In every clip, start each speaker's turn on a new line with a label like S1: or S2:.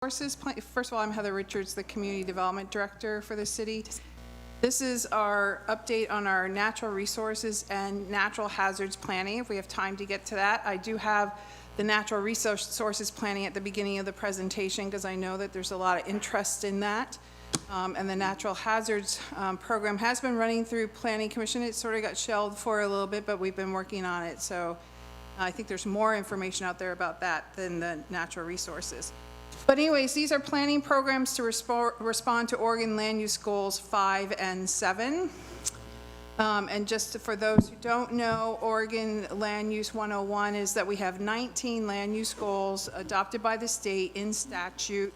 S1: First of all, I'm Heather Richards, the Community Development Director for the city. This is our update on our natural resources and natural hazards planning. If we have time to get to that, I do have the natural resources planning at the beginning of the presentation because I know that there's a lot of interest in that. And the natural hazards program has been running through Planning Commission. It sort of got shelved for a little bit, but we've been working on it. So I think there's more information out there about that than the natural resources. But anyways, these are planning programs to respond to Oregon Land Use Goals 5 and 7. And just for those who don't know, Oregon Land Use 101 is that we have 19 land use goals adopted by the state in statute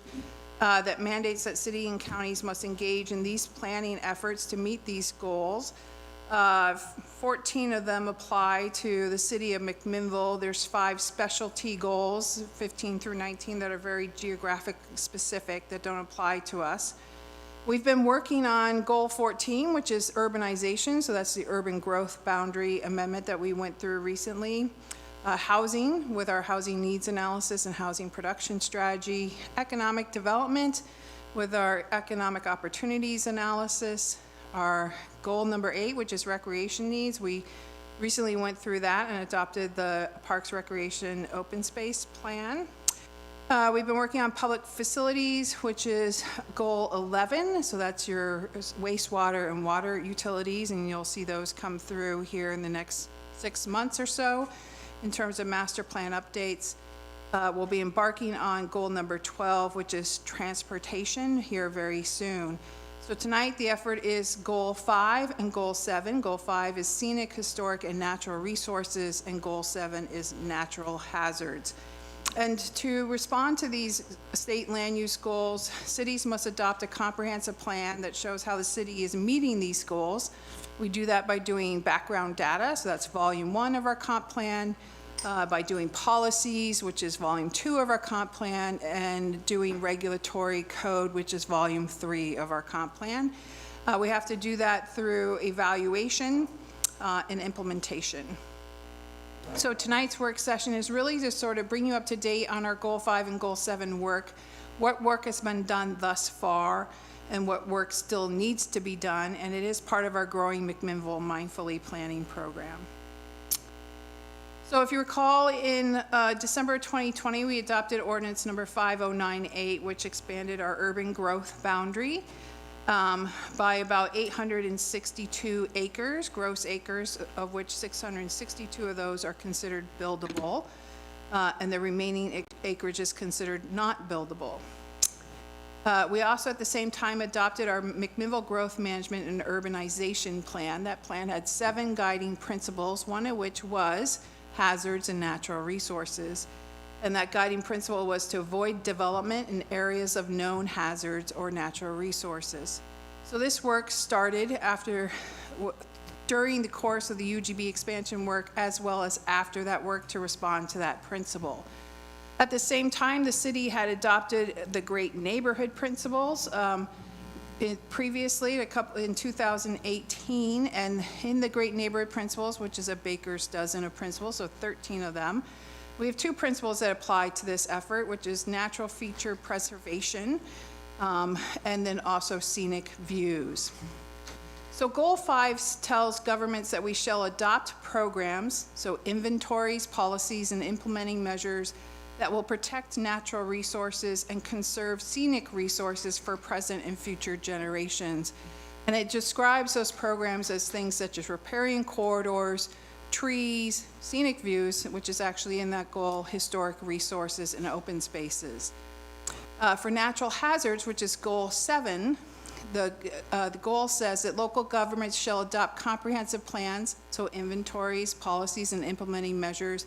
S1: that mandates that city and counties must engage in these planning efforts to meet these goals. 14 of them apply to the city of McMinnville. There's 5 specialty goals, 15 through 19, that are very geographic specific that don't apply to us. We've been working on goal 14, which is urbanization. So that's the urban growth boundary amendment that we went through recently. Housing with our housing needs analysis and housing production strategy. Economic development with our economic opportunities analysis. Our goal number 8, which is recreation needs. We recently went through that and adopted the Parks Recreation Open Space Plan. We've been working on public facilities, which is goal 11. So that's your wastewater and water utilities, and you'll see those come through here in the next 6 months or so. In terms of master plan updates, we'll be embarking on goal number 12, which is transportation, here very soon. So tonight the effort is goal 5 and goal 7. Goal 5 is scenic, historic, and natural resources, and goal 7 is natural hazards. And to respond to these state land use goals, cities must adopt a comprehensive plan that shows how the city is meeting these goals. We do that by doing background data, so that's volume 1 of our comp plan, by doing policies, which is volume 2 of our comp plan, and doing regulatory code, which is volume 3 of our comp plan. We have to do that through evaluation and implementation. So tonight's work session is really to sort of bring you up to date on our goal 5 and goal 7 work, what work has been done thus far, and what work still needs to be done, and it is part of our growing McMinnville Mindfully Planning program. So if you recall, in December 2020, we adopted ordinance number 5098, which expanded our urban growth boundary by about 862 acres, gross acres, of which 662 of those are considered buildable, and the remaining acreage is considered not buildable. We also at the same time adopted our McMinnville Growth Management and Urbanization Plan. That plan had 7 guiding principles, one of which was hazards and natural resources. And that guiding principle was to avoid development in areas of known hazards or natural resources. So this work started during the course of the UGB expansion work, as well as after that work, to respond to that principle. At the same time, the city had adopted the Great Neighborhood Principles previously, in 2018, and in the Great Neighborhood Principles, which is a baker's dozen of principles, so 13 of them, we have 2 principles that apply to this effort, which is natural feature preservation, and then also scenic views. So goal 5 tells governments that we shall adopt programs, so inventories, policies, and implementing measures that will protect natural resources and conserve scenic resources for present and future generations. And it describes those programs as things such as riparian corridors, trees, scenic views, which is actually in that goal, historic resources, and open spaces. For natural hazards, which is goal 7, the goal says that local governments shall adopt comprehensive plans, so inventories, policies, and implementing measures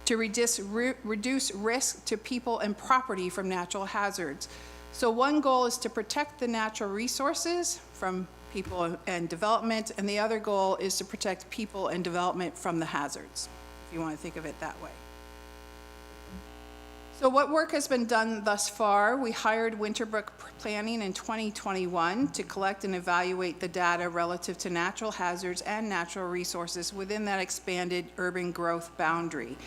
S1: to reduce risk to people and property from natural hazards. So one goal is to protect the natural resources from people and development, and the other goal is to protect people and development from the hazards, if you want to think of it that way. So what work has been done thus far? We hired Winterbrook Planning in 2021 to collect and evaluate the data relative to natural hazards and natural resources within that expanded urban growth boundary.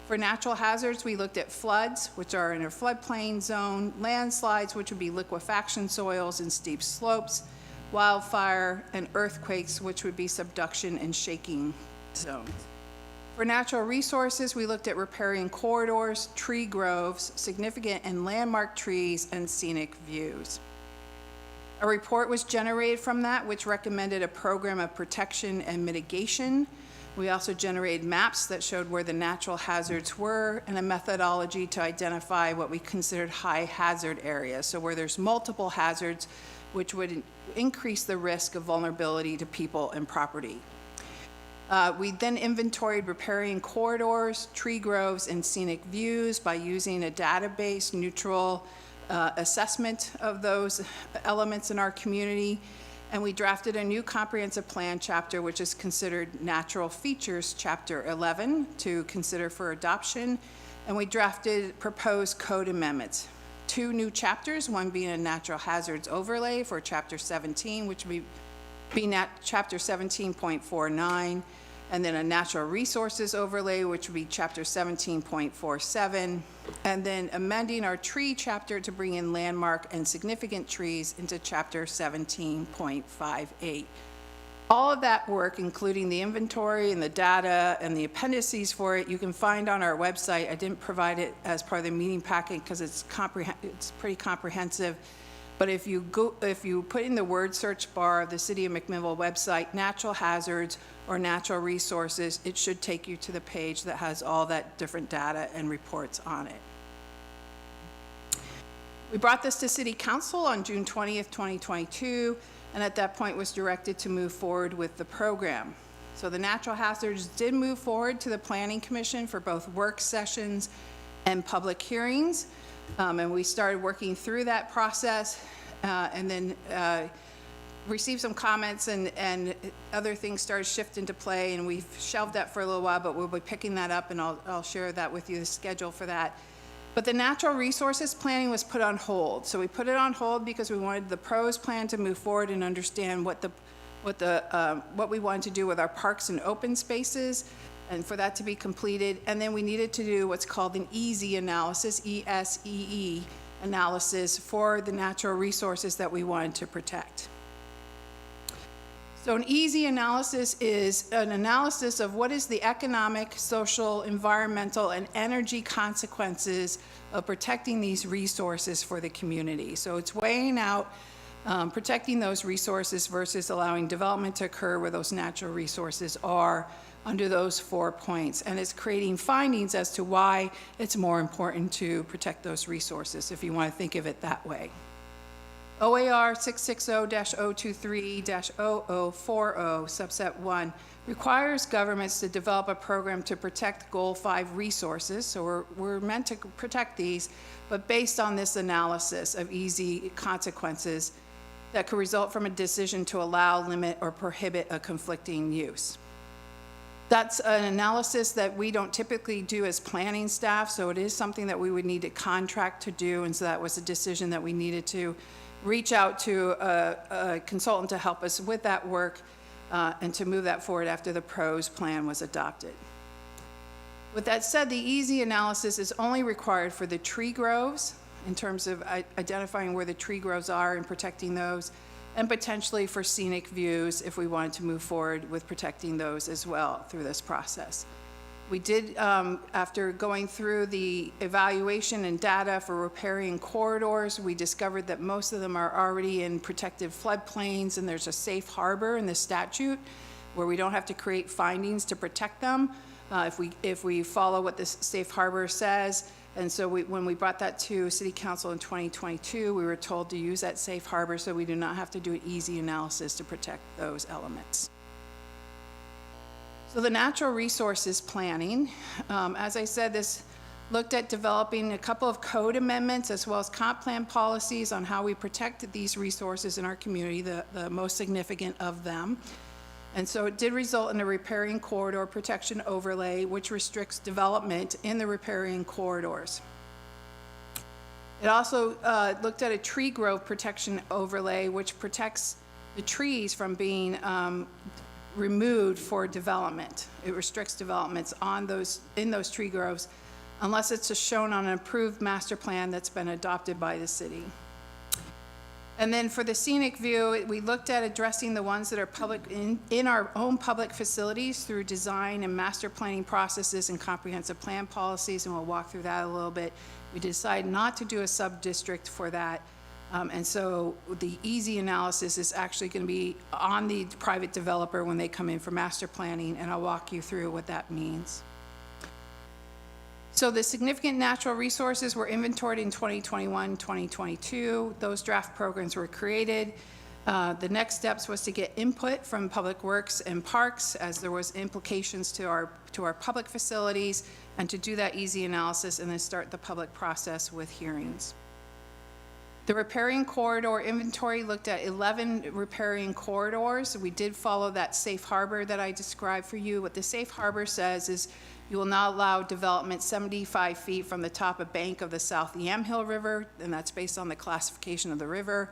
S1: For natural hazards, we looked at floods, which are in a floodplain zone, landslides, which would be liquefaction soils and steep slopes, wildfire, and earthquakes, which would be subduction and shaking zones. For natural resources, we looked at riparian corridors, tree groves, significant and landmark trees, and scenic views. A report was generated from that, which recommended a program of protection and mitigation. We also generated maps that showed where the natural hazards were and a methodology to identify what we considered high hazard areas. So where there's multiple hazards, which would increase the risk of vulnerability to people and property. We then inventoried riparian corridors, tree groves, and scenic views by using a database neutral assessment of those elements in our community. And we drafted a new comprehensive plan chapter, which is considered natural features, chapter 11, to consider for adoption. And we drafted proposed code amendments. 2 new chapters, one being a natural hazards overlay for chapter 17, which would be chapter 17.49, and then a natural resources overlay, which would be chapter 17.47, and then amending our tree chapter to bring in landmark and significant trees into chapter 17.58. All of that work, including the inventory and the data and the appendices for it, you can find on our website. I didn't provide it as part of the meeting packet because it's pretty comprehensive. But if you put in the word search bar of the City of McMinnville website, natural hazards or natural resources, it should take you to the page that has all that different data and reports on it. We brought this to City Council on June 20th, 2022, and at that point was directed to move forward with the program. So the natural hazards did move forward to the Planning Commission for both work sessions and public hearings. And we started working through that process and then received some comments and other things started shifting into play, and we've shelved that for a little while, but we'll be picking that up and I'll share that with you, the schedule for that. But the natural resources planning was put on hold. So we put it on hold because we wanted the pros plan to move forward and understand what we wanted to do with our parks and open spaces, and for that to be completed. And then we needed to do what's called an EASY analysis, E-S-E-E analysis, for the natural resources that we wanted to protect. So an EASY analysis is an analysis of what is the economic, social, environmental, and energy consequences of protecting these resources for the community. So it's weighing out protecting those resources versus allowing development to occur where those natural resources are under those 4 points. And it's creating findings as to why it's more important to protect those resources, if you want to think of it that way. OAR 660-023-0040, subset 1, requires governments to develop a program to protect Goal 5 resources. So we're meant to protect these, but based on this analysis of easy consequences that could result from a decision to allow, limit, or prohibit a conflicting use. That's an analysis that we don't typically do as planning staff, so it is something that we would need to contract to do, and so that was a decision that we needed to reach out to a consultant to help us with that work and to move that forward after the PROS plan was adopted. With that said, the EASY analysis is only required for the tree groves in terms of identifying where the tree groves are and protecting those, and potentially for scenic views if we wanted to move forward with protecting those as well through this process. We did, after going through the evaluation and data for riparian corridors, we discovered that most of them are already in protected floodplains, and there's a safe harbor in the statute where we don't have to create findings to protect them if we follow what this safe harbor says. And so when we brought that to City Council in 2022, we were told to use that safe harbor so we do not have to do an easy analysis to protect those elements. So the natural resources planning, as I said, this looked at developing a couple of code amendments as well as comp plan policies on how we protect these resources in our community, the most significant of them. And so it did result in a riparian corridor protection overlay, which restricts development in the riparian corridors. It also looked at a tree grove protection overlay, which protects the trees from being removed for development. It restricts developments on in those tree groves unless it's shown on an approved master plan that's been adopted by the city. And then for the scenic view, we looked at addressing the ones that are public in our own public facilities through design and master planning processes and comprehensive plan policies, and we'll walk through that a little bit. We decided not to do a sub-district for that, and so the easy analysis is actually going to be on the private developer when they come in for master planning, and I'll walk you through what that means. So the significant natural resources were inventoried in 2021, 2022. Those draft programs were created. The next steps was to get input from Public Works and Parks, as there was implications to our public facilities, and to do that easy analysis and then start the public process with hearings. The riparian corridor inventory looked at 11 riparian corridors. We did follow that safe harbor that I described for you. What the safe harbor says is you will not allow development 75 feet from the top of bank of the South Yamhill River, and that's based on the classification of the river,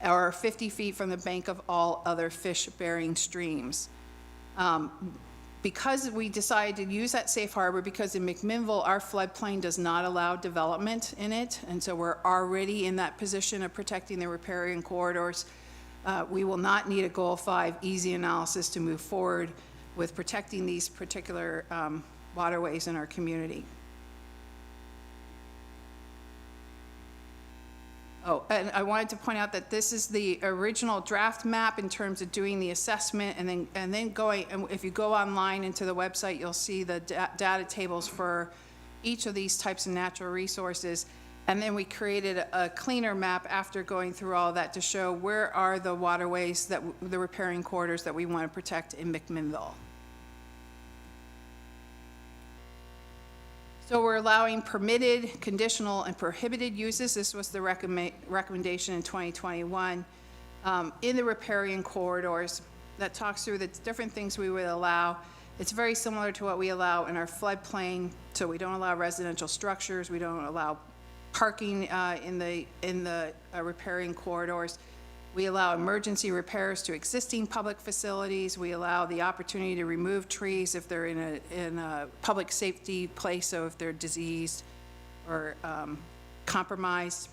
S1: or 50 feet from the bank of all other fish-bearing streams. Because we decided to use that safe harbor, because in McMinnville, our floodplain does not allow development in it, and so we're already in that position of protecting the riparian corridors, we will not need a Goal 5 easy analysis to move forward with protecting these particular waterways in our community. Oh, and I wanted to point out that this is the original draft map in terms of doing the assessment, and then going, and if you go online into the website, you'll see the data tables for each of these types of natural resources. And then we created a cleaner map after going through all that to show where are the waterways, that the riparian corridors that we want to protect in McMinnville. So we're allowing permitted, conditional, and prohibited uses. This was the recommendation in 2021 in the riparian corridors. That talks through the different things we would allow. It's very similar to what we allow in our floodplain. So we don't allow residential structures. We don't allow parking in the riparian corridors. We allow emergency repairs to existing public facilities. We allow the opportunity to remove trees if they're in a public safety place, so if they're diseased or compromised.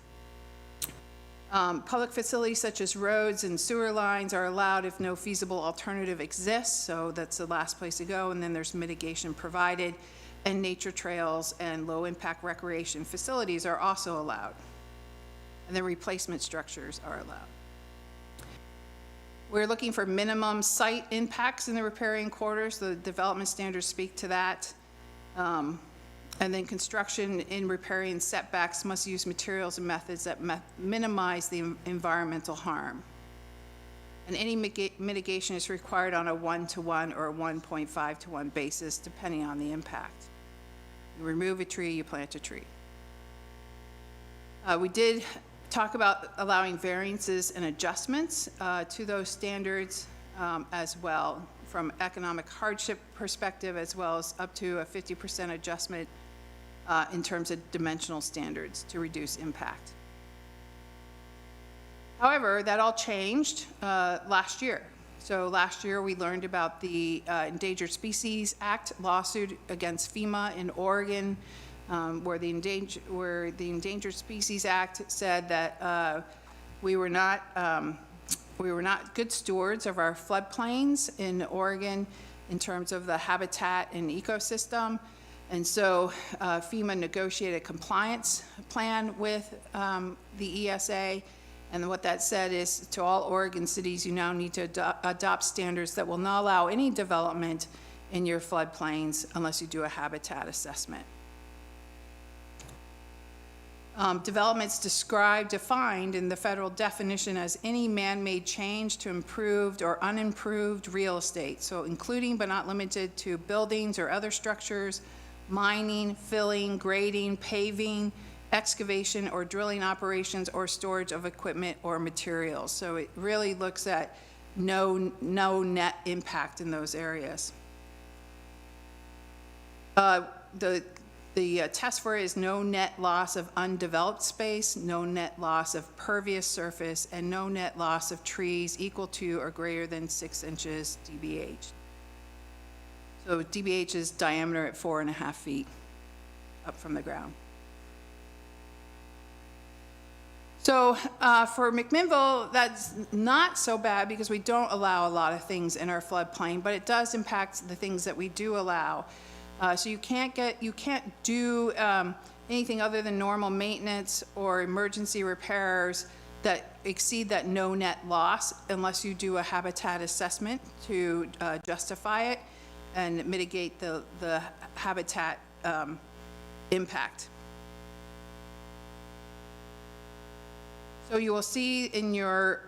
S1: Public facilities such as roads and sewer lines are allowed if no feasible alternative exists, so that's the last place to go, and then there's mitigation provided, and nature trails and low-impact recreation facilities are also allowed, and then replacement structures are allowed. We're looking for minimum site impacts in the riparian corridors. The development standards speak to that. And then construction in riparian setbacks must use materials and methods that minimize the environmental harm. And any mitigation is required on a 1-to-1 or a 1.5-to-1 basis, depending on the impact. You remove a tree, you plant a tree. We did talk about allowing variances and adjustments to those standards as well, from economic hardship perspective, as well as up to a 50% adjustment in terms of dimensional standards to reduce impact. However, that all changed last year. So last year we learned about the Endangered Species Act lawsuit against FEMA in Oregon, where the Endangered Species Act said that we were not good stewards of our floodplains in Oregon in terms of the habitat and ecosystem. And so FEMA negotiated a compliance plan with the ESA. And what that said is, to all Oregon cities, you now need to adopt standards that will not allow any development in your floodplains unless you do a habitat assessment. Development's defined in the federal definition as any man-made change to improved or unimproved real estate. So including but not limited to buildings or other structures, mining, filling, grading, paving, excavation or drilling operations, or storage of equipment or materials. So it really looks at no net impact in those areas. The test for it is no net loss of undeveloped space, no net loss of pervious surface, and no net loss of trees equal to or greater than 6 inches DBH. So DBH is diameter at 4.5 feet. up from the ground. So for McMinnville, that's not so bad because we don't allow a lot of things in our floodplain, but it does impact the things that we do allow. So you can't do anything other than normal maintenance or emergency repairs that exceed that no net loss unless you do a habitat assessment to justify it and mitigate the habitat impact. So you will see in your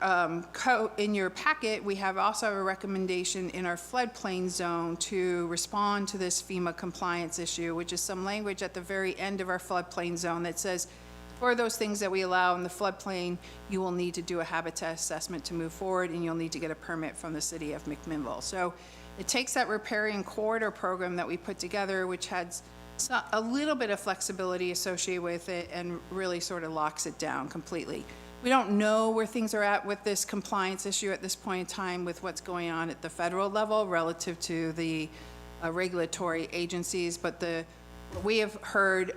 S1: packet, we have also a recommendation in our floodplain zone to respond to this FEMA compliance issue, which is some language at the very end of our floodplain zone that says, for those things that we allow in the floodplain, you will need to do a habitat assessment to move forward, and you'll need to get a permit from the city of McMinnville. So it takes that riparian corridor program that we put together, which has a little bit of flexibility associated with it, and really sort of locks it down completely. We don't know where things are at with this compliance issue at this point in time with what's going on at the federal level relative to the regulatory agencies, but what we have heard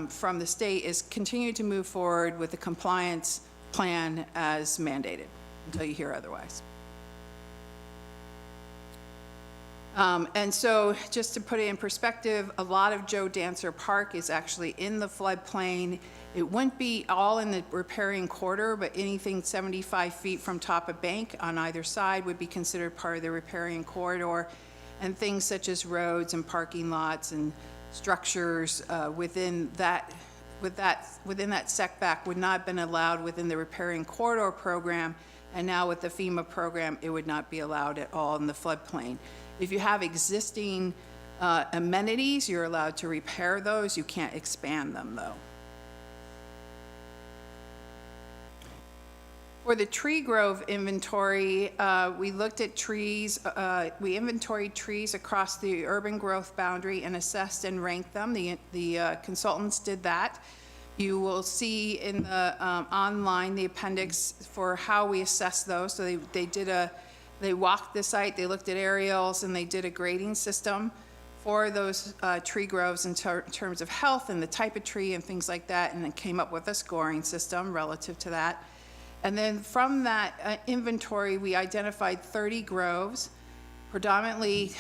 S1: from the state is continue to move forward with the compliance plan as mandated until you hear otherwise. And so just to put it in perspective, a lot of Joe Dancer Park is actually in the floodplain. It wouldn't be all in the riparian corridor, but anything 75 feet from top of bank on either side would be considered part of the riparian corridor. And things such as roads and parking lots and structures within that setback would not have been allowed within the riparian corridor program. And now with the FEMA program, it would not be allowed at all in the floodplain. If you have existing amenities, you're allowed to repair those. You can't expand them, though. For the tree grove inventory, we looked at trees. We inventoried trees across the urban growth boundary and assessed and ranked them. The consultants did that. You will see in the online the appendix for how we assess those. So they walked the site, they looked at aerials, and they did a grading system for those tree groves in terms of health and the type of tree and things like that, and then came up with a scoring system relative to that. And then from that inventory, we identified 30 groves, predominantly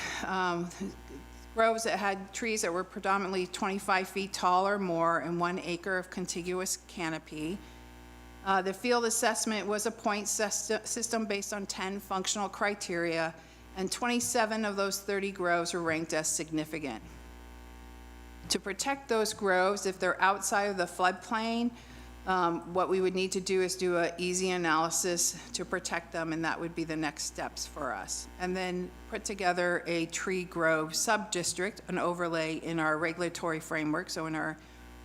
S1: groves that had trees that were predominantly 25 feet tall or more and 1 acre of contiguous canopy. The field assessment was a point system based on 10 functional criteria, and 27 of those 30 groves were ranked as significant. To protect those groves, if they're outside of the floodplain, what we would need to do is do an easy analysis to protect them, and that would be the next steps for us. And then put together a tree grove sub-district, an overlay in our regulatory framework, so in our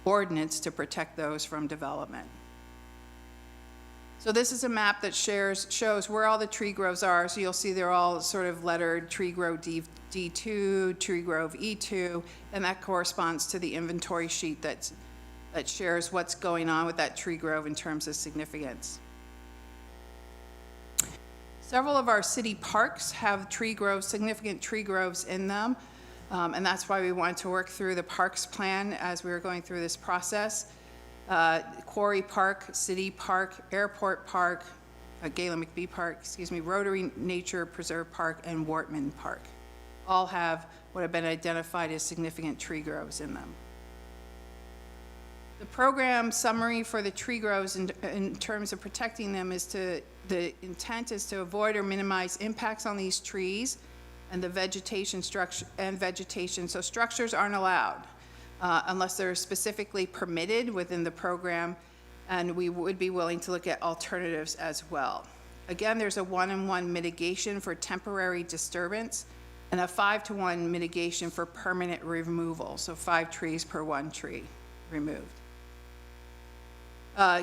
S1: ordinance, to protect those from development. So this is a map that shows where all the tree groves are. So you'll see they're all sort of lettered: tree grove D2, tree grove E2, and that corresponds to the inventory sheet that shares what's going on with that tree grove in terms of significance. Several of our city parks have tree groves, significant tree groves in them, and that's why we wanted to work through the parks plan as we were going through this process. Quarry Park, City Park, Airport Park, Galen McBee Park, Rotary Nature Preserve Park, and Wortman Park all have what have been identified as significant tree groves in them. The program summary for the tree groves in terms of protecting them is the intent is to avoid or minimize impacts on these trees and the vegetation structure and vegetation. So structures aren't allowed unless they're specifically permitted within the program, and we would be willing to look at alternatives as well. Again, there's a 1-in-1 mitigation for temporary disturbance and a 5-to-1 mitigation for permanent removal. So 5 trees per 1 tree removed.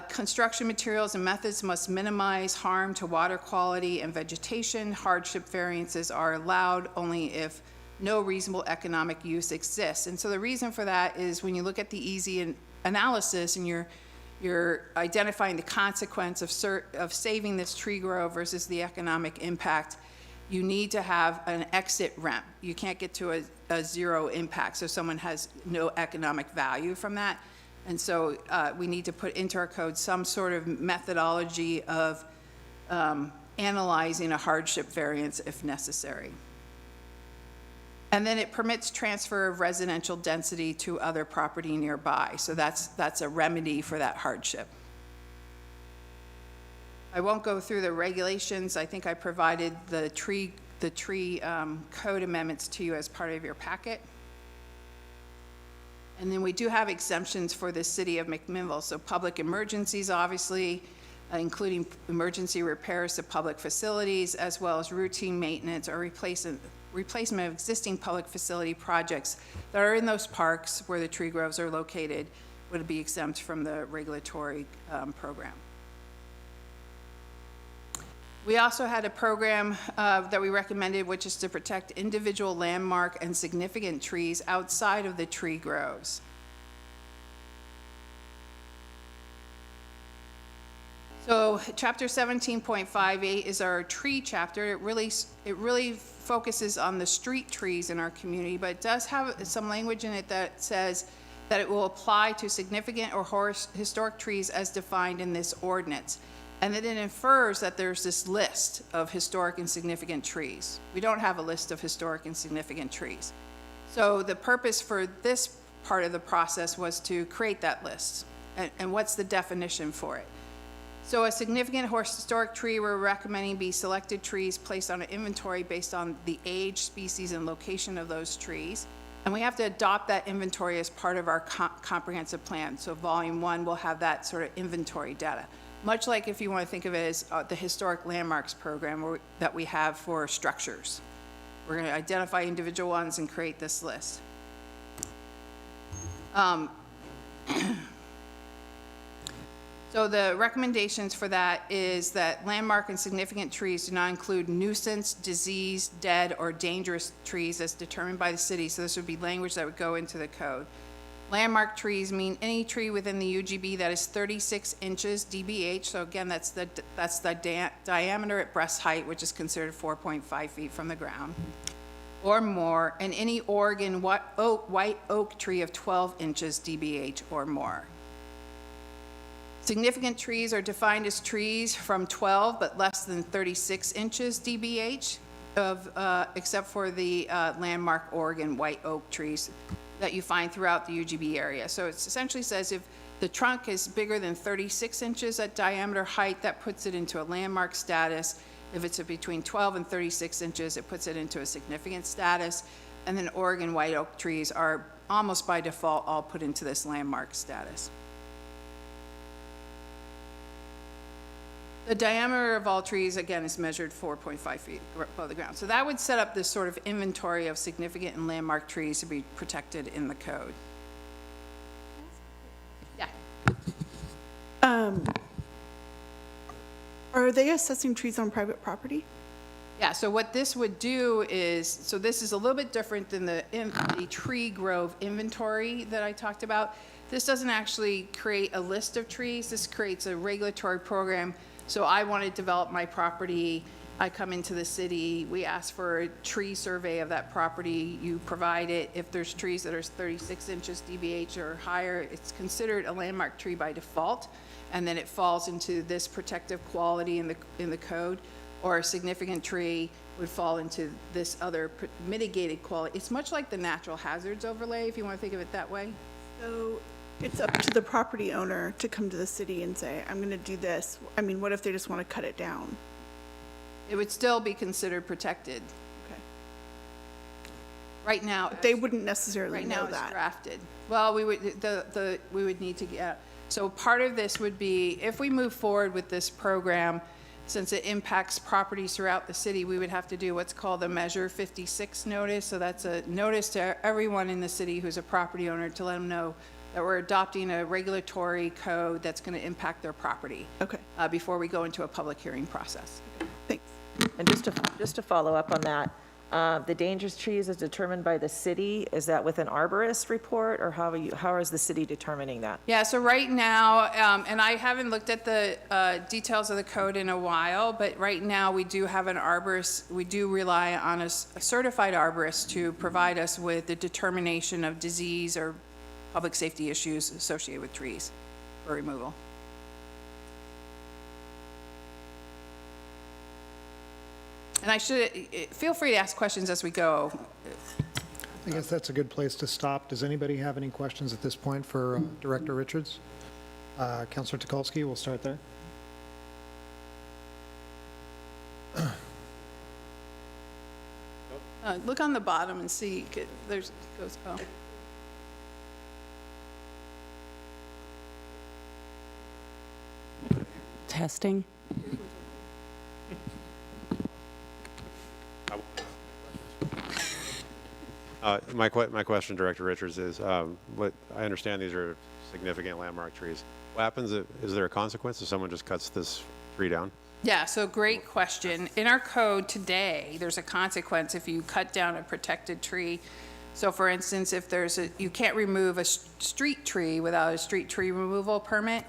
S1: Construction materials and methods must minimize harm to water quality and vegetation. Hardship variances are allowed only if no reasonable economic use exists. And so the reason for that is when you look at the easy analysis and you're identifying the consequence of saving this tree grove versus the economic impact, you need to have an exit rent. You can't get to a zero impact, so someone has no economic value from that. And so we need to put into our code some sort of methodology of analyzing a hardship variance if necessary. And then it permits transfer of residential density to other property nearby. So that's a remedy for that hardship. I won't go through the regulations. I think I provided the tree code amendments to you as part of your packet. And then we do have exemptions for the city of McMinnville. So public emergencies, obviously, including emergency repairs to public facilities, as well as routine maintenance or replacement of existing public facility projects that are in those parks where the tree groves are located would be exempt from the regulatory program. We also had a program that we recommended, which is to protect individual landmark and significant trees outside of the tree groves. So chapter 17.58 is our tree chapter. It really focuses on the street trees in our community, but it does have some language in it that says that it will apply to significant or historic trees as defined in this ordinance. And then it infers that there's this list of historic and significant trees. We don't have a list of historic and significant trees. So the purpose for this part of the process was to create that list. And what's the definition for it? So a significant or historic tree, we're recommending be selected trees placed on an inventory based on the age, species, and location of those trees. And we have to adopt that inventory as part of our comprehensive plan. So volume 1 will have that sort of inventory data. Much like if you want to think of it as the historic landmarks program that we have for structures. We're going to identify individual ones and create this list. So the recommendations for that is that landmark and significant trees do not include nuisance, disease, dead, or dangerous trees as determined by the city. So this would be language that would go into the code. Landmark trees mean any tree within the UGB that is 36 inches DBH. So again, that's the diameter at breast height, which is considered 4.5 feet from the ground or more, and any Oregon white oak tree of 12 inches DBH or more. Significant trees are defined as trees from 12 but less than 36 inches DBH, except for the landmark Oregon white oak trees that you find throughout the UGB area. So it essentially says if the trunk is bigger than 36 inches at diameter height, that puts it into a landmark status. If it's between 12 and 36 inches, it puts it into a significant status. And then Oregon white oak trees are almost by default all put into this landmark status. The diameter of all trees, again, is measured 4.5 feet above the ground. So that would set up this sort of inventory of significant and landmark trees to be protected in the code. Yeah.
S2: Are they assessing trees on private property?
S1: Yeah, so what this would do is, so this is a little bit different than the tree grove inventory that I talked about. This doesn't actually create a list of trees. This creates a regulatory program. So I want to develop my property. I come into the city. We ask for a tree survey of that property. You provide it. If there's trees that are 36 inches DBH or higher, it's considered a landmark tree by default. And then it falls into this protective quality in the code. Or a significant tree would fall into this other mitigated quality. It's much like the natural hazards overlay, if you want to think of it that way.
S2: So it's up to the property owner to come to the city and say, I'm going to do this. I mean, what if they just want to cut it down?
S1: It would still be considered protected.
S2: Okay.
S1: Right now,
S2: But they wouldn't necessarily
S1: right
S2: know
S1: now
S2: that.
S1: it's drafted. Well, we would need to get, so part of this would be, if we move forward with this program, since it impacts properties throughout the city, we would have to do what's called a Measure 56 notice. So that's a notice to everyone in the city who's a property owner to let them know that we're adopting a regulatory code that's going to impact their property.
S2: Okay.
S1: Before we go into a public hearing process.
S2: Thanks.
S3: And just to follow up on that, The dangerous trees is determined by the city. Is that with an arborist report, or how is the city determining that?
S1: Yeah, so right now, and I haven't looked at the details of the code in a while, but right now we do have an arborist, we do rely on a certified arborist to provide us with the determination of disease or public safety issues associated with trees for removal. And I should, feel free to ask questions as we go.
S4: I guess that's a good place to stop. Does anybody have any questions at this point for Director Richards? Councilor Tukolsky, we'll start there.
S1: Look on the bottom and see, there's, goes, oh.
S5: Testing.
S6: My question, Director Richards, is what I understand these are significant landmark trees. What happens is there a consequence if someone just cuts this tree down?
S1: Yeah, so great question. In our code today, there's a consequence if you cut down a protected tree. So for instance, if you can't remove a street tree without a street tree removal permit.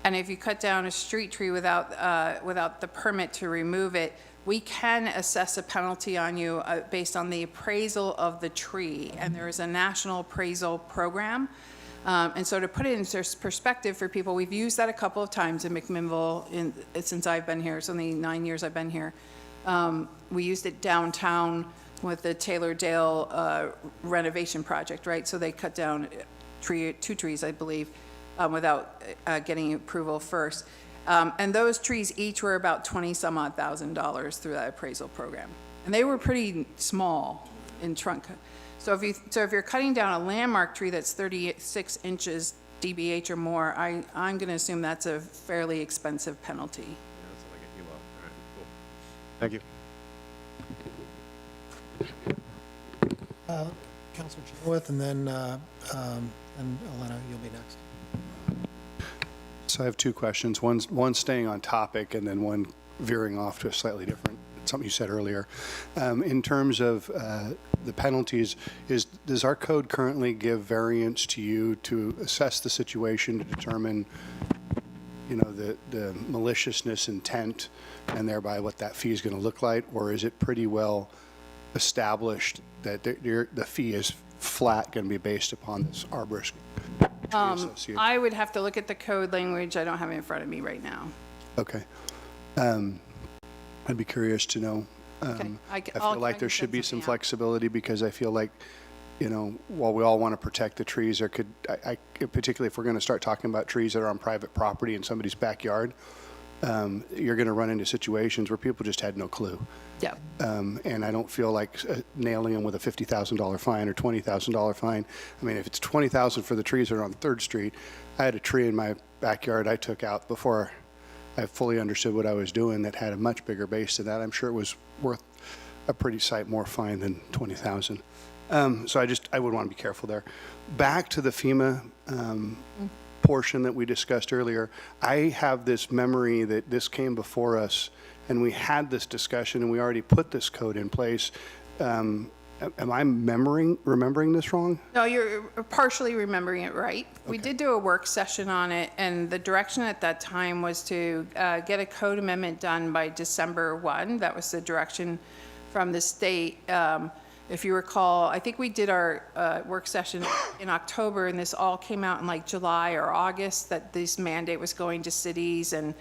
S1: And if you cut down a street tree without the permit to remove it, we can assess a penalty on you based on the appraisal of the tree. And there is a national appraisal program. And so to put it into perspective for people, we've used that a couple of times in McMinnville since I've been here. It's only 9 years I've been here. We used it downtown with the Taylor Dale renovation project, right? So they cut down two trees, I believe, without getting approval first. And those trees each were about $20-some-odd thousand through that appraisal program. And they were pretty small in trunk. So if you're cutting down a landmark tree that's 36 inches DBH or more, I'm going to assume that's a fairly expensive penalty.
S6: Yeah, that's like a kilo. All right, cool. Thank you.
S4: Councilor Chenoweth, and then and Elena, you'll be next.
S7: So I have two questions. One staying on topic, and then one veering off to a slightly different, something you said earlier. In terms of the penalties, does our code currently give variance to you to assess the situation to determine, you know, the maliciousness intent and thereby what that fee is going to look like, or is it pretty well established that the fee is flat going to be based upon this arborist?
S1: I would have to look at the code language. I don't have it in front of me right now.
S7: Okay. I'd be curious to know. I feel like there should be some flexibility, because I feel like, you know, while we all want to protect the trees, there could, particularly if we're going to start talking about trees that are on private property in somebody's backyard, you're going to run into situations where people just had no clue.
S1: Yeah.
S7: And I don't feel like nailing them with a $50,000 fine or $20,000 fine. I mean, if it's $20,000 for the trees that are on 3rd Street, I had a tree in my backyard I took out before I fully understood what I was doing that had a much bigger base than that. I'm sure it was worth a pretty sight more fine than $20,000. So I would want to be careful there. Back to the FEMA portion that we discussed earlier, I have this memory that this came before us and we had this discussion and we already put this code in place. Am I remembering this wrong?
S1: No, you're partially remembering it right. Okay. We did do a work session on it, and the direction at that time was to get a code amendment done by December 1. That was the direction from the state. If you recall, I think we did our work session in October, and this all came out in like July or August, that this mandate was going to cities, and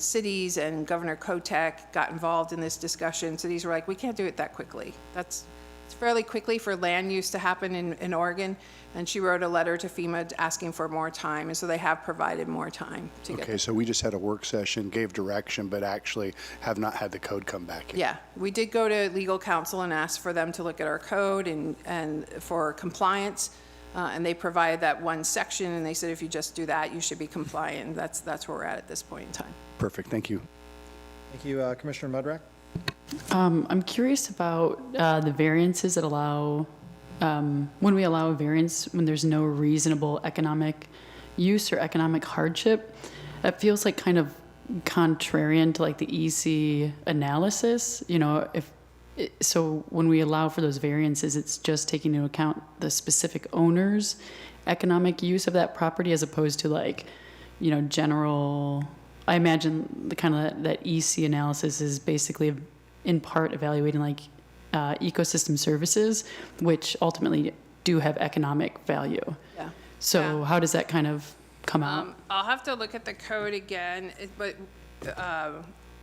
S1: cities and Governor Kotek got involved in this discussion. Cities were like, we can't do it that quickly. It's fairly quickly for land use to happen in Oregon. And she wrote a letter to FEMA asking for more time. And so they have provided more time to get.
S7: Okay, so we just had a work session, gave direction, but actually have not had the code come back yet.
S1: Yeah, we did go to legal counsel and ask for them to look at our code and for compliance. And they provided that one section, and they said if you just do that, you should be compliant. And that's where we're at this point in time.
S7: Perfect, thank you.
S4: Thank you, Commissioner Mudrack.
S5: I'm curious about the variances that allow, when we allow a variance, when there's no reasonable economic use or economic hardship. It feels like kind of contrarian to like the EC analysis. You know, so when we allow for those variances, it's just taking into account the specific owner's economic use of that property as opposed to like, general, I imagine the kind of that EC analysis is basically in part evaluating like ecosystem services, which ultimately do have economic value.
S1: Yeah.
S5: So
S1: Yeah.
S5: how does that kind of come out?
S1: I'll have to look at the code again,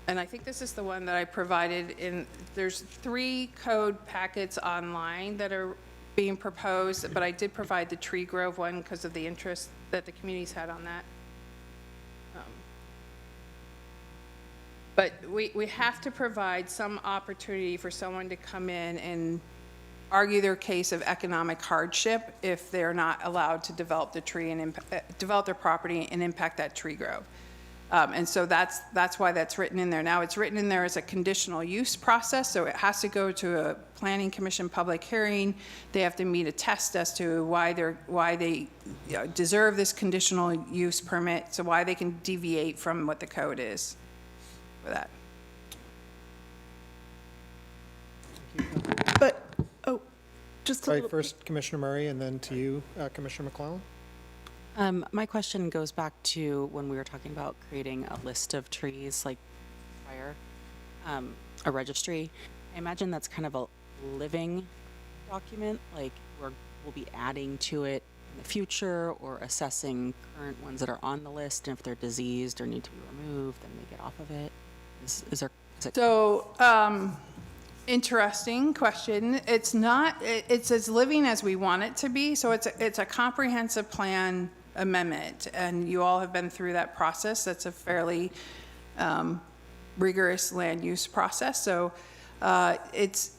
S1: and I think this is the one that I provided in, there's 3 code packets online that are being proposed, but I did provide the tree grove one because of the interest that the communities had on that. But we have to provide some opportunity for someone to come in and argue their case of economic hardship if they're not allowed to develop the tree and develop their property and impact that tree grove. And so that's why that's written in there. Now, it's written in there as a conditional use process, so it has to go to a planning commission public hearing. They have to meet a test as to why they deserve this conditional use permit, so why they can deviate from what the code is for that.
S2: But, just a
S4: Sorry,
S2: little.
S4: first Commissioner Murray, and then to you, Commissioner McClellan.
S8: My question goes back to when we were talking about creating a list of trees, like prior, a registry. I imagine that's kind of a living document, like we'll be adding to it in the future or assessing current ones that are on the list, and if they're diseased or need to be removed, then they get off of it. Is it?
S1: So, interesting question. It's not, it's as living as we want it to be. So it's a comprehensive plan amendment, and you all have been through that process. That's a fairly rigorous land use process. So it's,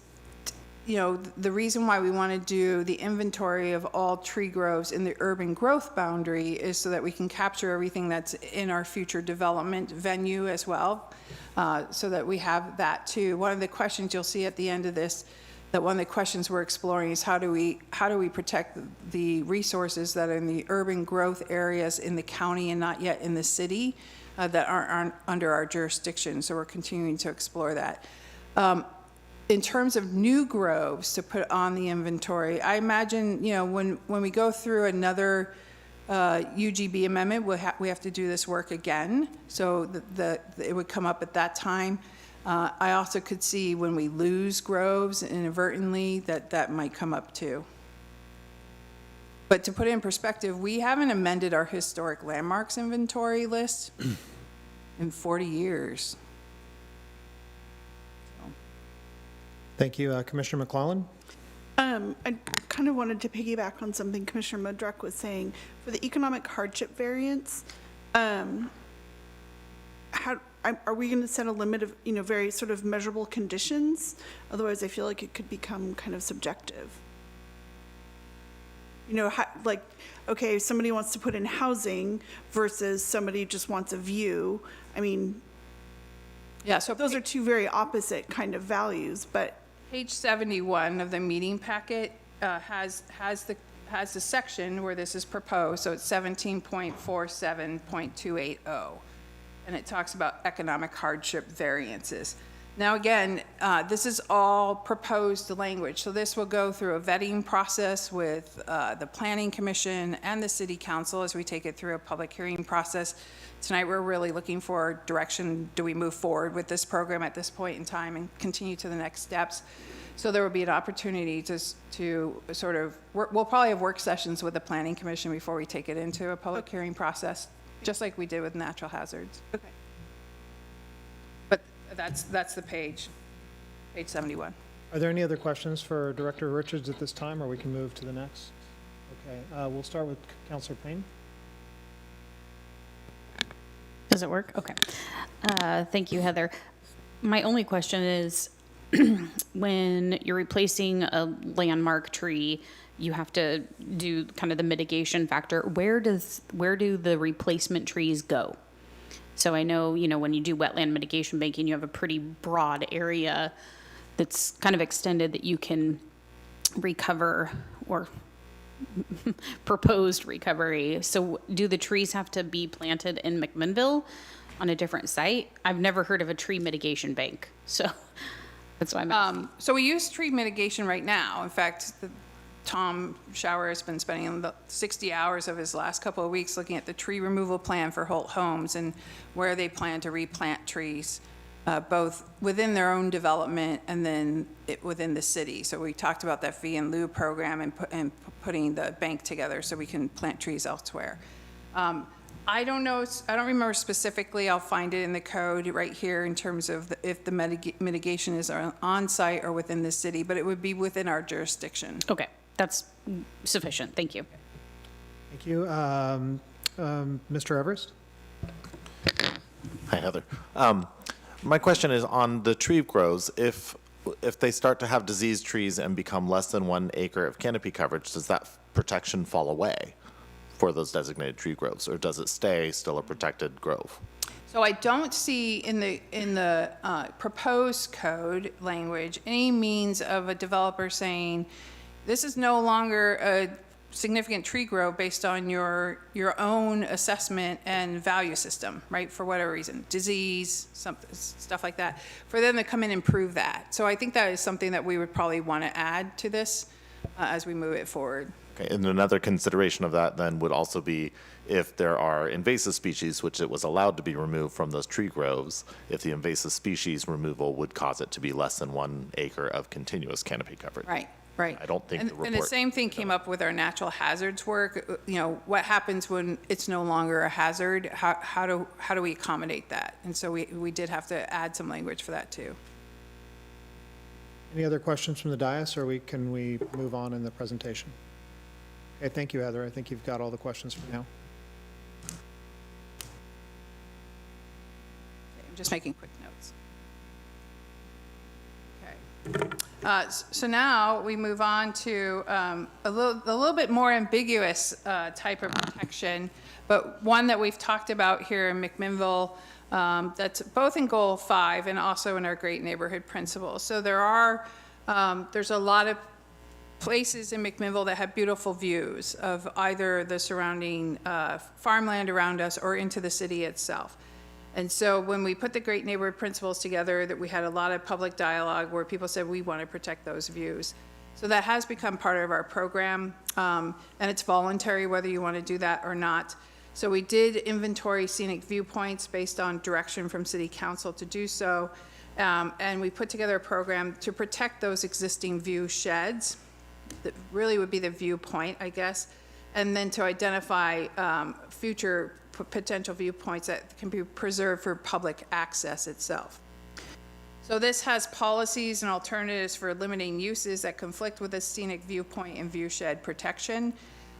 S1: the reason why we want to do the inventory of all tree groves in the urban growth boundary is so that we can capture everything that's in our future development venue as well, so that we have that too. One of the questions you'll see at the end of this, that one of the questions we're exploring is how do we protect the resources that are in the urban growth areas in the county and not yet in the city that aren't under our jurisdiction. So we're continuing to explore that. In terms of new groves to put on the inventory, I imagine, when we go through another UGB amendment, we have to do this work again. So it would come up at that time. I also could see when we lose groves inadvertently that might come up too. But to put it in perspective, we haven't amended our historic landmarks inventory list in 40 years.
S4: Thank you, Commissioner McClellan.
S2: I kind of wanted to piggyback on something Commissioner Mudruck was saying. For the economic hardship variance, are we going to set a limit of, very sort of measurable conditions? Otherwise, I feel like it could become kind of subjective. Okay, if somebody wants to put in housing versus somebody just wants a view. I mean,
S1: Yeah, so
S2: those are 2 very opposite kind of values, but
S1: page 71 of the meeting packet has the section where this is proposed, so it's 17.47.280, and it talks about economic hardship variances. Now again, this is all proposed language, so this will go through a vetting process with the Planning Commission and the City Council as we take it through a public hearing process. Tonight, we're really looking for direction. Do we move forward with this program at this point in time and continue to the next steps? So there will be an opportunity to sort of, we'll probably have work sessions with the Planning Commission before we take it into a public hearing process, just like we did with natural hazards.
S2: okay.
S1: But that's the page 71.
S4: Are there any other questions for Director Richards at this time, or we can move to the next? Okay, we'll start with Councilor Payne.
S9: Does it work? Okay. Thank you, Heather. My only question is, when you're replacing a landmark tree, you have to do kind of the mitigation factor. Where do the replacement trees go? So I know, when you do wetland mitigation banking, you have a pretty broad area that's kind of extended that you can recover or proposed recovery. So do the trees have to be planted in McMinnville on a different site? I've never heard of a tree mitigation bank. So That's why I'm asking.
S1: So we use tree mitigation right now. In fact, Tom Shower has been spending the 60 hours of his last couple of weeks looking at the tree removal plan for Holt Homes and where they plan to replant trees, both within their own development and then within the city. So we talked about that fee and lieu program and putting the bank together so we can plant trees elsewhere. I don't know, I don't remember specifically, I'll find it in the code right here in terms of if the mitigation is on-site or within the city, but it would be within our jurisdiction.
S9: Okay, that's sufficient. Thank you.
S4: Thank you. Mr. Everest?
S10: Hi, Heather. My question is on the tree grows, if they start to have diseased trees and become less than 1 acre of canopy coverage, does that protection fall away for those designated tree groves, or does it stay still a protected grove?
S1: So I don't see in the proposed code language any means of a developer saying, this is no longer a significant tree grove based on your own assessment and value system, right? For whatever reason, disease, stuff like that, for them to come in and prove that. So I think that is something that we would probably want to add to this as we move it forward.
S10: Okay, and another consideration of that then would also be if there are invasive species, which it was allowed to be removed from those tree groves, if the invasive species removal would cause it to be less than 1 acre of continuous canopy coverage.
S1: Right.
S10: I don't think the report.
S1: And the same thing came up with our natural hazards work. You know, what happens when it's no longer a hazard? How do we accommodate that? And so we did have to add some language for that too.
S4: Any other questions from the dais, or can we move on in the presentation? Okay, thank you, Heather. I think you've got all the questions for now.
S1: I'm just making quick notes. Okay. So now we move on to a little bit more ambiguous type of protection, but one that we've talked about here in McMinnville, that's both in Goal 5 and also in our Great Neighborhood Principles. So there's a lot of places in McMinnville that have beautiful views of either the surrounding farmland around us or into the city itself. And so when we put the Great Neighborhood Principles together, that we had a lot of public dialogue where people said we want to protect those views. So that has become part of our program, and it's voluntary whether you want to do that or not. So we did inventory scenic viewpoints based on direction from City Council to do so, and we put together a program to protect those existing view sheds. That really would be the viewpoint, I guess, and then to identify future potential viewpoints that can be preserved for public access itself. So this has policies and alternatives for limiting uses that conflict with the scenic viewpoint and viewshed protection.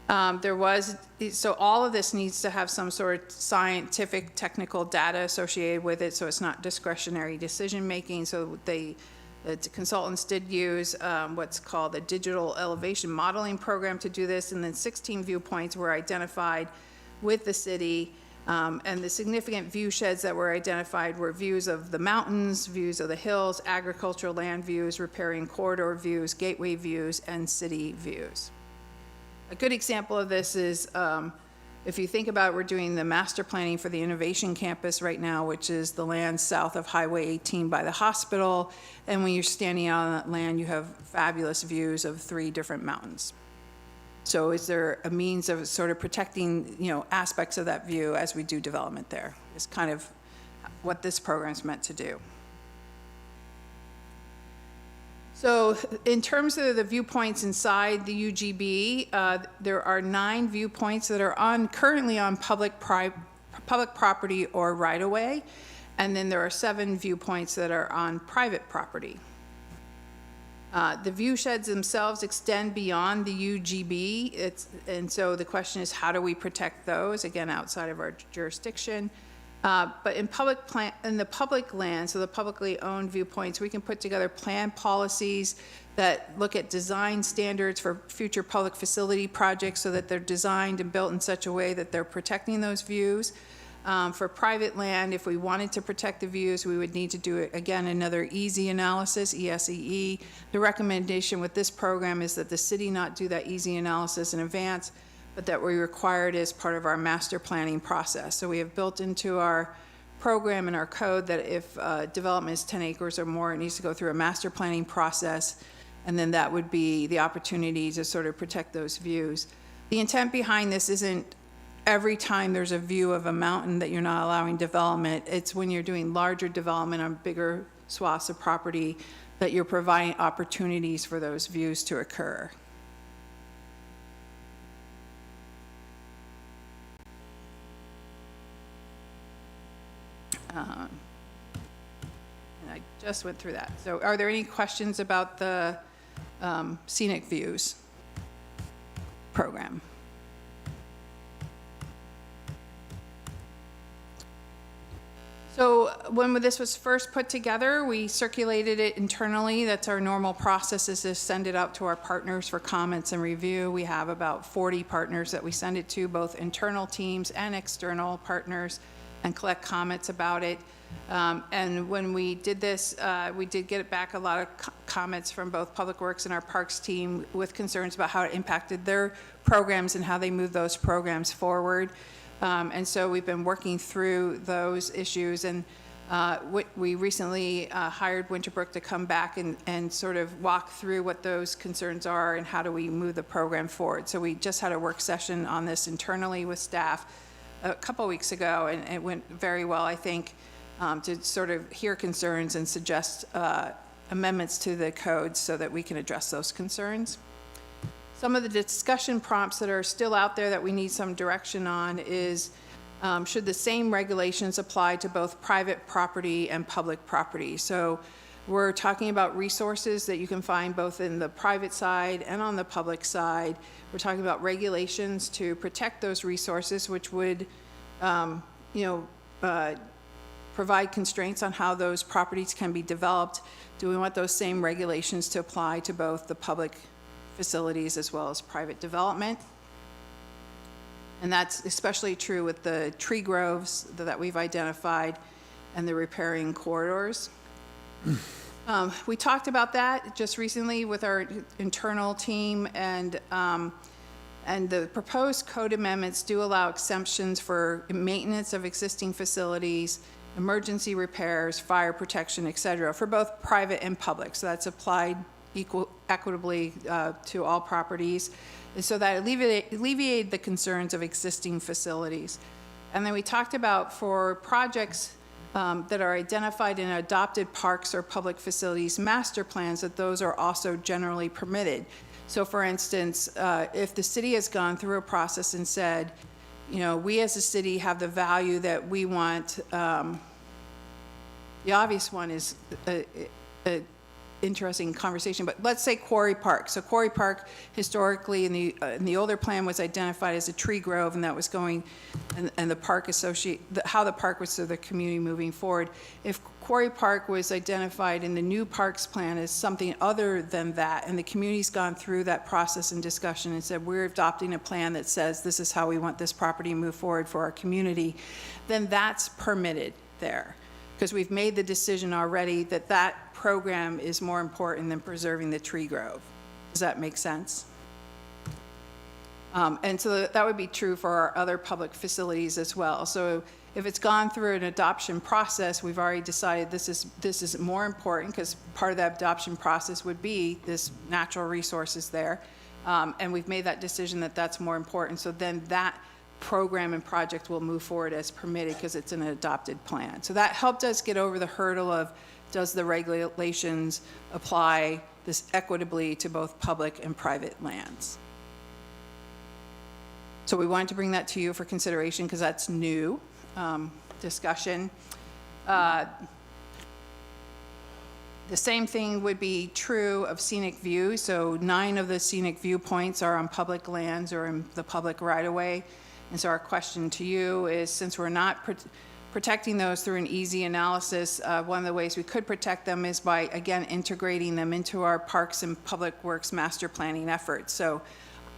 S1: So all of this needs to have some sort of scientific, technical data associated with it, so it's not discretionary decision-making. So the consultants did use what's called a digital elevation modeling program to do this, and then 16 viewpoints were identified with the city, and the significant view sheds that were identified were views of the mountains, views of the hills, agricultural land views, riparian corridor views, gateway views, and city views. A good example of this is if you think about, we're doing the master planning for the Innovation Campus right now, which is the land south of Highway 18 by the hospital. And when you're standing out on that land, you have fabulous views of 3 different mountains. So is there a means of sort of protecting, aspects of that view as we do development there? Is kind of what this program is meant to do. So in terms of the viewpoints inside the UGB, there are 9 viewpoints that are currently on public property or right-of-way, and then there are 7 viewpoints that are on private property. The view sheds themselves extend beyond the UGB, and so the question is, how do we protect those, again, outside of our jurisdiction? But in the public land, so the publicly owned viewpoints, we can put together plan policies that look at design standards for future public facility projects so that they're designed and built in such a way that they're protecting those views. For private land, if we wanted to protect the views, we would need to do, again, another EASY analysis, ESEE. The recommendation with this program is that the city not do that EASY analysis in advance, but that we require it as part of our master planning process. So we have built into our program in our code that if development is 10 acres or more, it needs to go through a master planning process, and then that would be the opportunity to sort of protect those views. The intent behind this isn't every time there's a view of a mountain that you're not allowing development. It's when you're doing larger development on bigger swaths of property that you're providing opportunities for those views to occur. And I just went through that. So are there any questions about the scenic views program? So when this was first put together, we circulated it internally. That's our normal process, is to send it out to our partners for comments and review. We have about 40 partners that we send it to, both internal teams and external partners, and collect comments about it. And when we did this, we did get back a lot of comments from both Public Works and our Parks team with concerns about how it impacted their programs and how they move those programs forward. And so we've been working through those issues, and we recently hired Winterbrook to come back and sort of walk through what those concerns are and how do we move the program forward. So we just had a work session on this internally with staff a couple weeks ago, and it went very well, I think, to sort of hear concerns and suggest amendments to the code so that we can address those concerns. Some of the discussion prompts that are still out there that we need some direction on is, should the same regulations apply to both private property and public property? So we're talking about resources that you can find both in the private side and on the public side. We're talking about regulations to protect those resources, which would, provide constraints on how those properties can be developed. Do we want those same regulations to apply to both the public facilities as well as private development? And that's especially true with the tree groves that we've identified and the riparian corridors. We talked about that just recently with our internal team, and the proposed code amendments do allow exemptions for maintenance of existing facilities, emergency repairs, fire protection, et cetera, for both private and public. So that's applied equitably to all properties. And so that alleviated the concerns of existing facilities. And then we talked about for projects that are identified in adopted parks or public facilities master plans, that those are also generally permitted. So for instance, if the city has gone through a process and said, we as a city have the value that we want, the obvious one is a interesting conversation, but let's say Quarry Park. So Quarry Park historically in the older plan was identified as a tree grove, and that was going, and the park how the park was serve the community moving forward. If Quarry Park was identified in the new parks plan as something other than that, and the community's gone through that process and discussion and said, we're adopting a plan that says this is how we want this property to move forward for our community, then that's permitted there. Because we've made the decision already that that program is more important than preserving the tree grove. Does that make sense? And so that would be true for our other public facilities as well. So if it's gone through an adoption process, we've already decided this is more important, because part of that adoption process would be this natural resources there. And we've made that decision that that's more important. So then that program and project will move forward as permitted because it's an adopted plan. So that helped us get over the hurdle of, does the regulations apply this equitably to both public and private lands? So we wanted to bring that to you for consideration because that's new discussion. The same thing would be true of scenic views. So 9 of the scenic viewpoints are on public lands or in the public right-of-way. And so our question to you is, since we're not protecting those through an easy analysis, one of the ways we could protect them is by, again, integrating them into our parks and public works master planning efforts. So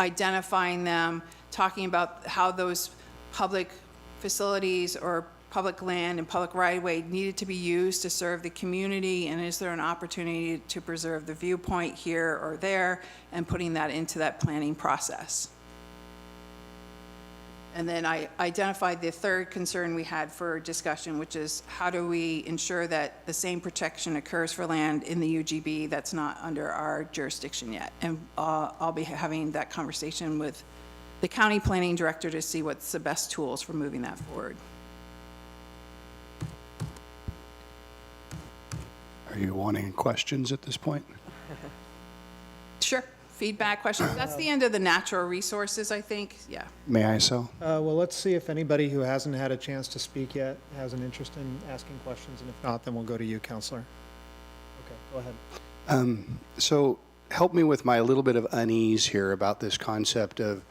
S1: identifying them, talking about how those public facilities or public land and public right-of-way needed to be used to serve the community, and is there an opportunity to preserve the viewpoint here or there, and putting that into that planning process. And then I identified the third concern we had for discussion, which is how do we ensure that the same protection occurs for land in the UGB that's not under our jurisdiction yet? And I'll be having that conversation with the county planning director to see what's the best tools for moving that forward.
S7: Are you wanting questions at this point?
S1: Sure. Feedback, questions. That's the end of the natural resources, I think. Yeah.
S7: May I so?
S4: Well, let's see if anybody who hasn't had a chance to speak yet has an interest in asking questions, and if not, then we'll go to you, Counselor. Okay, go ahead.
S7: So help me with my little bit of unease here about this concept of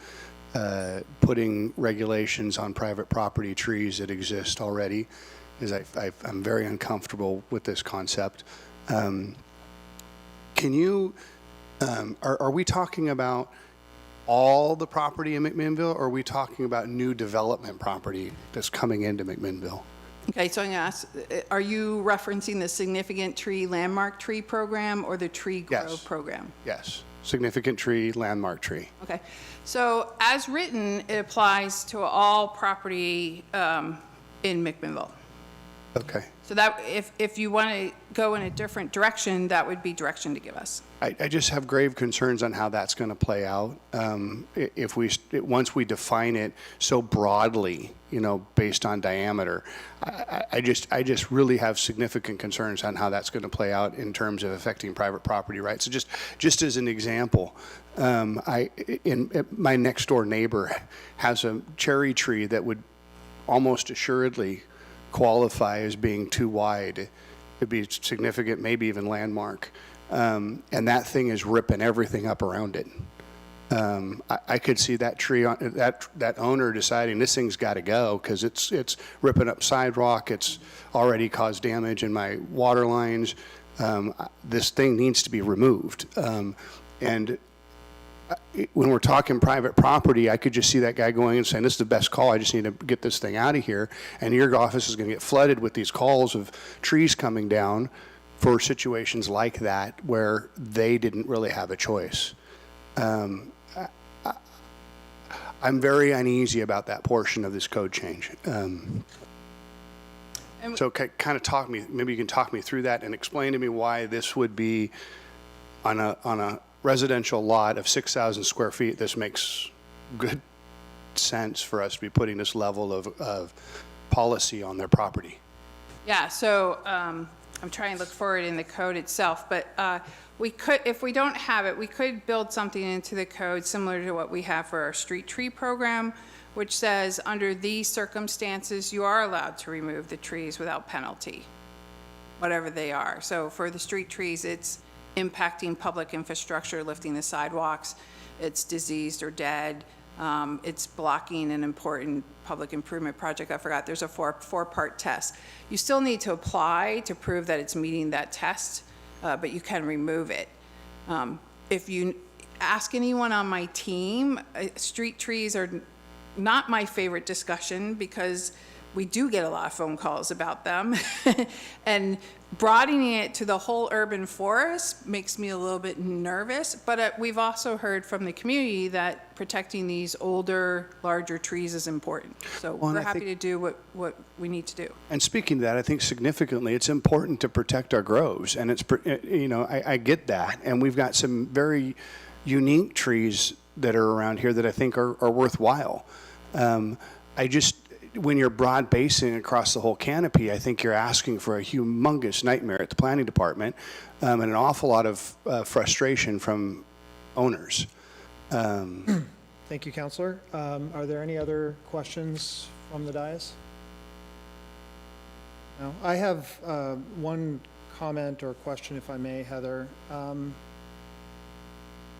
S7: putting regulations on private property trees that exist already, because I'm very uncomfortable with this concept. Can you, are we talking about all the property in McMinnville, or are we talking about new development property that's coming into McMinnville?
S1: Okay, so I'm going to ask, are you referencing the significant tree landmark tree program or the tree grow
S7: Yes.
S1: program?
S7: Yes, significant tree, landmark tree.
S1: Okay, so as written, it applies to all property in McMinnville.
S7: Okay.
S1: So that, if you want to go in a different direction, that would be direction to give us.
S7: I just have grave concerns on how that's going to play out. If once we define it so broadly, you know, based on diameter, I just really have significant concerns on how that's going to play out in terms of affecting private property rights. So just as an example, my next door neighbor has a cherry tree that would almost assuredly qualify as being too wide. It'd be significant, maybe even landmark. And that thing is ripping everything up around it. I could see that tree, that owner deciding this thing's got to go because it's ripping up sidewalk. It's already caused damage in my water lines. This thing needs to be removed. And when we're talking private property, I could just see that guy going and saying, this is the best call, I just need to get this thing out of here. And your office is going to get flooded with these calls of trees coming down for situations like that where they didn't really have a choice. I'm very uneasy about that portion of this code change. So kind of maybe you can talk me through that and explain to me why this would be on a residential lot of 6,000 square feet. This makes good sense for us to be putting this level of policy on their property.
S1: Yeah, so I'm trying to look for it in the code itself, but we could, if we don't have it, we could build something into the code similar to what we have for our street tree program, which says under these circumstances, you are allowed to remove the trees without penalty, whatever they are. So for the street trees, it's impacting public infrastructure, lifting the sidewalks, it's diseased or dead, it's blocking an important public improvement project. I forgot, there's a four-part test. You still need to apply to prove that it's meeting that test, but you can remove it. If you ask anyone on my team, street trees are not my favorite discussion because we do get a lot of phone calls about them. And broadening it to the whole urban forest makes me a little bit nervous, but we've also heard from the community that protecting these older, larger trees is important. So we're happy to do what we need to do.
S7: And speaking to that, I think significantly, it's important to protect our groves, and it's, you know, I get that, and we've got some very unique trees that are around here that I think are worthwhile. When you're broad basing across the whole canopy, I think you're asking for a humongous nightmare at the planning department and an awful lot of frustration from owners.
S4: Thank you, Counselor. Are there any other questions from the dais? No. I have one comment or question, if I may, Heather.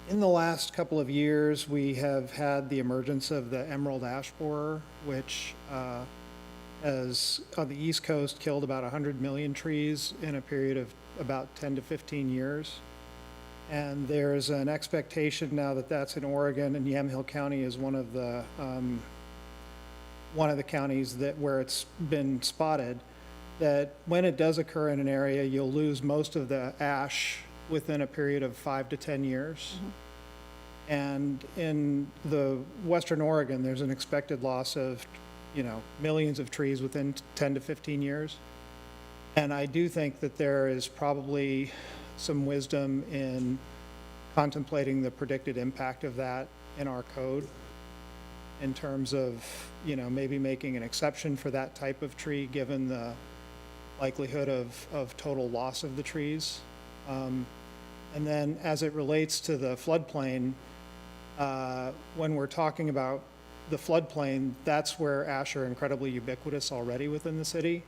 S4: In the last couple of years, we have had the emergence of the emerald ash borer, which has, on the East Coast, killed about 100 million trees in a period of about 10 to 15 years. And there's an expectation now that that's in Oregon, and Yamhill County is one of the counties where it's been spotted, that when it does occur in an area, you'll lose most of the ash within a period of 5 to 10 years. And in the Western Oregon, there's an expected loss of, millions of trees within 10 to 15 years. And I do think that there is probably some wisdom in contemplating the predicted impact of that in our code in terms of, maybe making an exception for that type of tree, given the likelihood of total loss of the trees. And then as it relates to the floodplain, when we're talking about the floodplain, that's where ash are incredibly ubiquitous already within the city.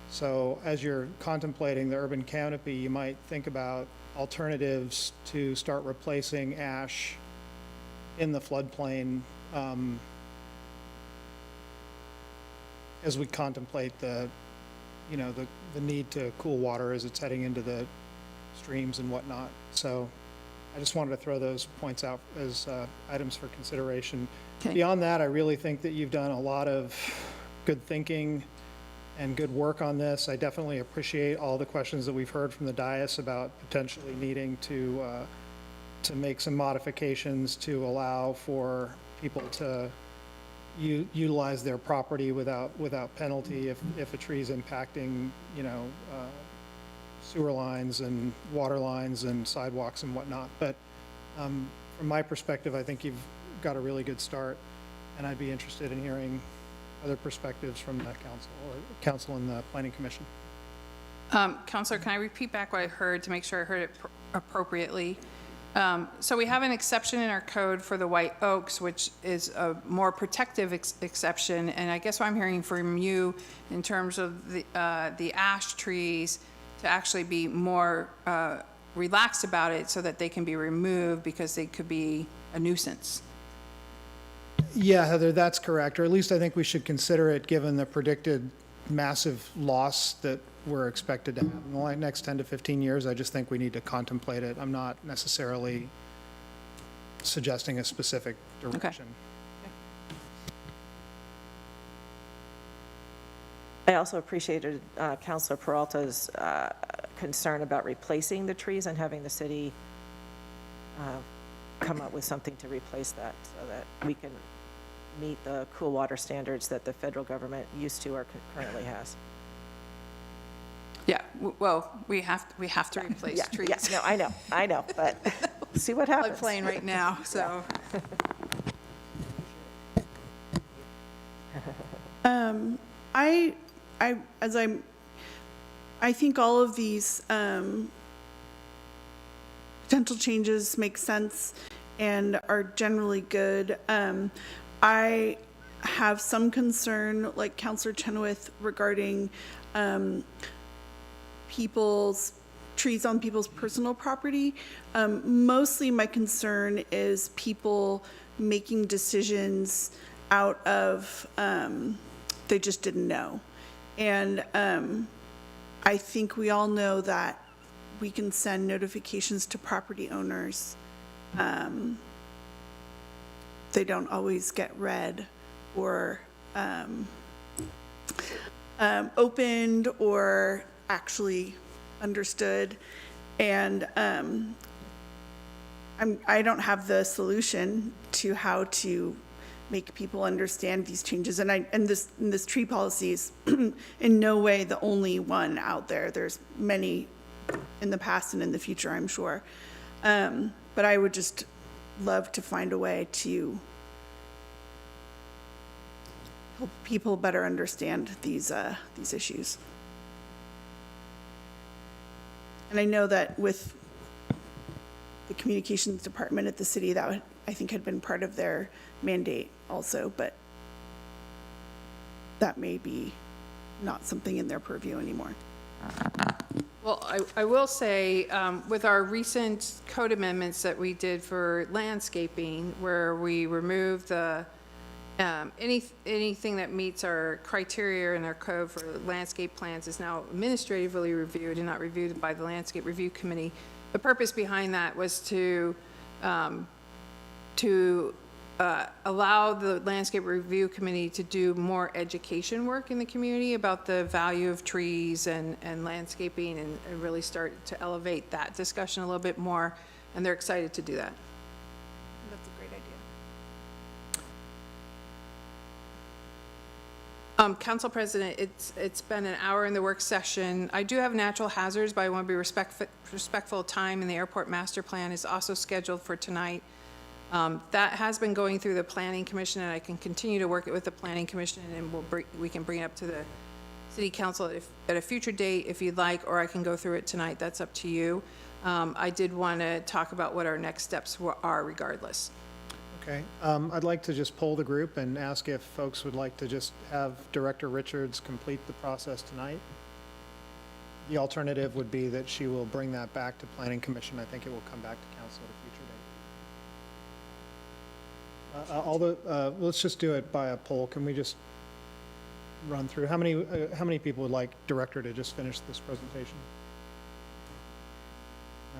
S4: So as you're contemplating the urban canopy, you might think about alternatives to start replacing ash in the floodplain as we contemplate the need to cool water as it's heading into the streams and whatnot. So I just wanted to throw those points out as items for consideration.
S1: Okay.
S4: Beyond that, I really think that you've done a lot of good thinking and good work on this. I definitely appreciate all the questions that we've heard from the dais about potentially needing to make some modifications to allow for people to utilize their property without penalty if a tree is impacting, sewer lines and water lines and sidewalks and whatnot. But from my perspective, I think you've got a really good start, and I'd be interested in hearing other perspectives from the council or council and the planning commission.
S1: Counselor, can I repeat back what I heard to make sure I heard it appropriately? So we have an exception in our code for the white oaks, which is a more protective exception. And I guess what I'm hearing from you in terms of the ash trees to actually be more relaxed about it so that they can be removed because they could be a nuisance.
S4: Yeah, Heather, that's correct. Or at least I think we should consider it given the predicted massive loss that we're expected to have in the next 10 to 15 years. I just think we need to contemplate it. I'm not necessarily suggesting a specific direction.
S3: I also appreciated Councilor Peralta's concern about replacing the trees and having the city come up with something to replace that so that we can meet the cool water standards that the federal government used to or currently has.
S1: Yeah, well, we have to replace trees.
S3: Yeah, no, I know, but see what happens.
S1: Floodplain right now, so.
S2: I think all of these potential changes make sense and are generally good. I have some concern, like Councilor Chenoweth, regarding trees on people's personal property. Mostly my concern is people making decisions out of they just didn't know. And I think we all know that we can send notifications to property owners. They don't always get read or opened or actually understood. And I don't have the solution to how to make people understand these changes. And this tree policy is in no way the only one out there. There's many in the past and in the future, I'm sure. But I would just love to find a way to help people better understand these issues. And I know that with the communications department at the city, that I think had been part of their mandate also, but that may be not something in their purview anymore.
S1: Well, I will say, with our recent code amendments that we did for landscaping, where we removed the, anything that meets our criteria in our code for landscape plans is now administratively reviewed and not reviewed by the Landscape Review Committee. The purpose behind that was to allow the Landscape Review Committee to do more education work in the community about the value of trees and landscaping and really start to elevate that discussion a little bit more, and they're excited to do that.
S2: That's a
S1: Council President, it's been an hour in the work session. I do have natural hazards, but I want to be respectful of time, and the airport master plan is also scheduled for tonight. That has been going through the Planning Commission, and I can continue to work it with the Planning Commission, and we can bring it up to the City Council at a future date if you'd like, or I can go through it tonight. That's up to you. I did want to talk about what our next steps are regardless.
S4: Okay, I'd like to just poll the group and ask if folks would like to just have Director Richards complete the process tonight. The alternative would be that she will bring that back to Planning Commission. I think it will come back to council at a future date. Let's just do it by a poll. Can we just run through? How many people would like Director to just finish this presentation?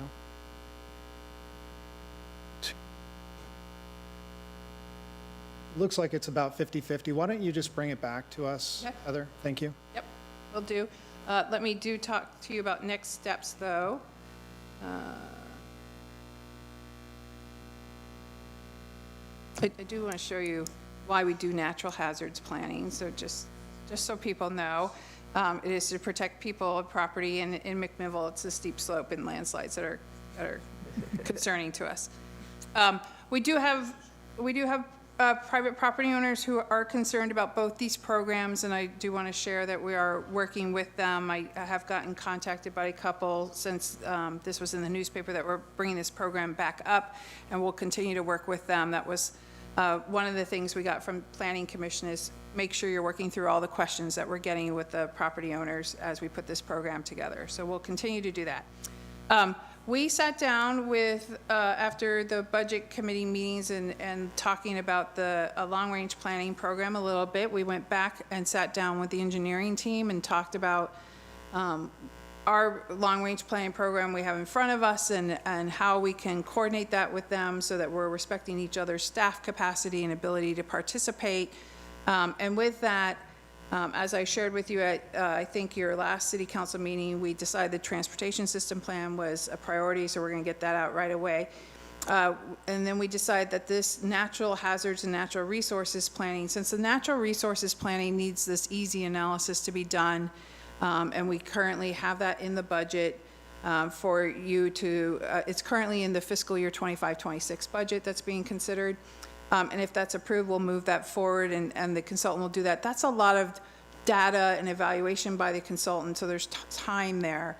S4: No? Looks like it's about 50-50. Why don't you just bring it back to us,
S1: Okay.
S4: Heather? Thank you.
S1: Yep, will do. Let me talk to you about next steps, though. I do want to show you why we do natural hazards planning, so just so people know. It is to protect people and property, and in McMinnville, it's a steep slope and landslides that are concerning to us. We do have private property owners who are concerned about both these programs, and I do want to share that we are working with them. I have gotten contacted by a couple since this was in the newspaper that we're bringing this program back up, and we'll continue to work with them. That was one of the things we got from Planning Commission is make sure you're working through all the questions that we're getting with the property owners as we put this program together. So we'll continue to do that. We sat down with, after the budget committee meetings and talking about the long-range planning program a little bit, we went back and sat down with the engineering team and talked about our long-range planning program we have in front of us and how we can coordinate that with them so that we're respecting each other's staff capacity and ability to participate. And with that, as I shared with you at, I think, your last city council meeting, we decided the transportation system plan was a priority, so we're going to get that out right away. And then we decided that this natural hazards and natural resources planning, since the natural resources planning needs this easy analysis to be done, and we currently have that in the budget for you to, it's currently in the fiscal year 25-26 budget that's being considered. And if that's approved, we'll move that forward, and the consultant will do that. That's a lot of data and evaluation by the consultant, so there's time there.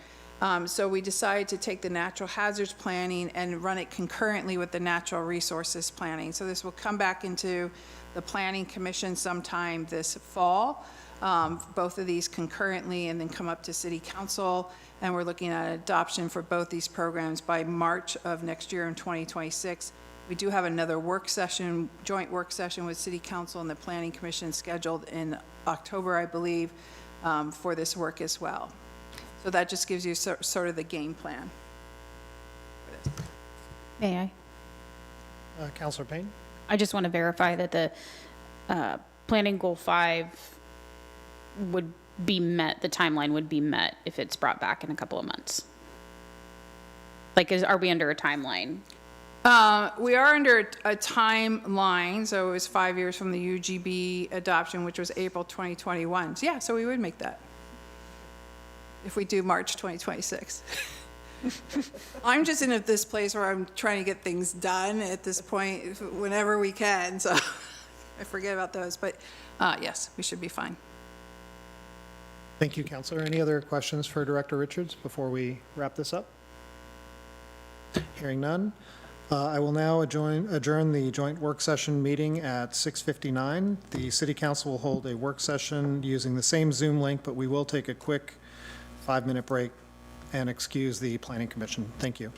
S1: So we decided to take the natural hazards planning and run it concurrently with the natural resources planning. So this will come back into the Planning Commission sometime this fall, both of these concurrently, and then come up to City Council. And we're looking at adoption for both these programs by March of next year in 2026. We do have another work session, joint work session with City Council and the Planning Commission scheduled in October, I believe, for this work as well. So that just gives you sort of the game plan.
S9: May I?
S4: Councilor Payne?
S9: I just want to verify that the planning goal 5 would be met, the timeline would be met if it's brought back in a couple of months. Like, are we under a timeline?
S1: We are under a timeline, so it was 5 years from the UGB adoption, which was April 2021. So yeah, so we would make that if we do March 2026. I'm just in this place where I'm trying to get things done at this point whenever we can, so I forget about those, but yes, we should be fine.
S4: Thank you, Councilor. Any other questions for Director Richards before we wrap this up? Hearing none. I will now adjourn the joint work session meeting at 6:59. The City Council will hold a work session using the same Zoom link, but we will take a quick 5-minute break and excuse the Planning Commission. Thank you.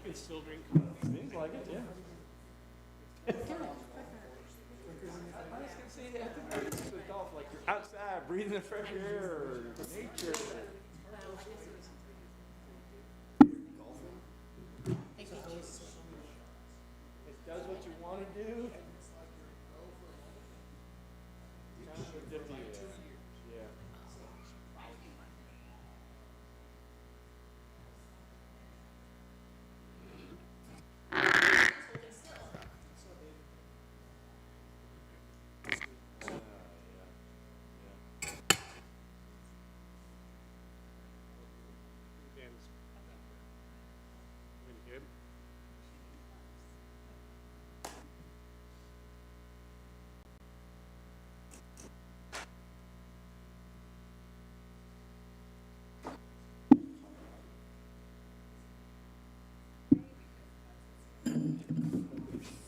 S11: can still drink coffee. Things like it, yeah. I was gonna say, you have to breathe with golf, like you're outside, breathing the fresh air, or nature. It does what you want to do. Yeah.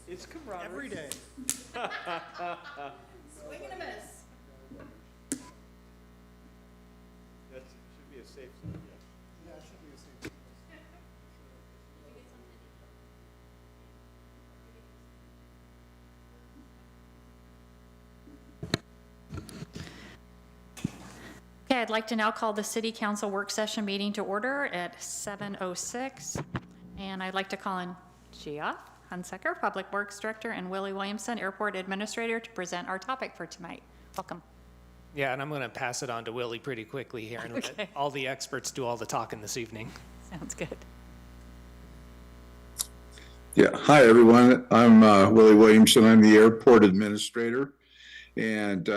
S11: It's camaraderie.
S4: Every day.
S2: Swing and a miss.
S11: That should be a safe zone, yes.
S4: Yeah, it should be a safe.
S12: Okay, I'd like to now call the City Council Work Session meeting to order at 7:06. And I'd like to call in Gia Hunsaker, Public Works Director, and Willie Williamson, Airport Administrator, to present our topic for tonight. Welcome.
S11: Yeah, and I'm going to pass it on to Willie pretty quickly here and
S12: Okay.
S11: let all the experts do all the talking this evening.
S12: Sounds good.
S13: Yeah, hi everyone. I'm Willie Williamson. I'm the airport administrator. And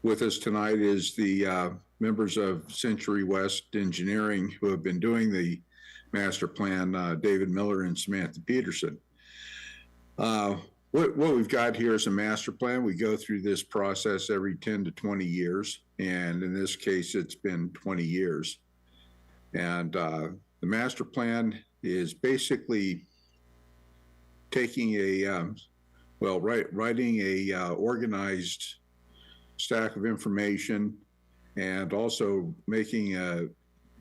S13: with us tonight is the members of Century West Engineering who have been doing the master plan, David Miller and Samantha Peterson. What we've got here is a master plan. We go through this process every 10 to 20 years. And in this case, it's been 20 years. And the master plan is basically taking writing a organized stack of information and also making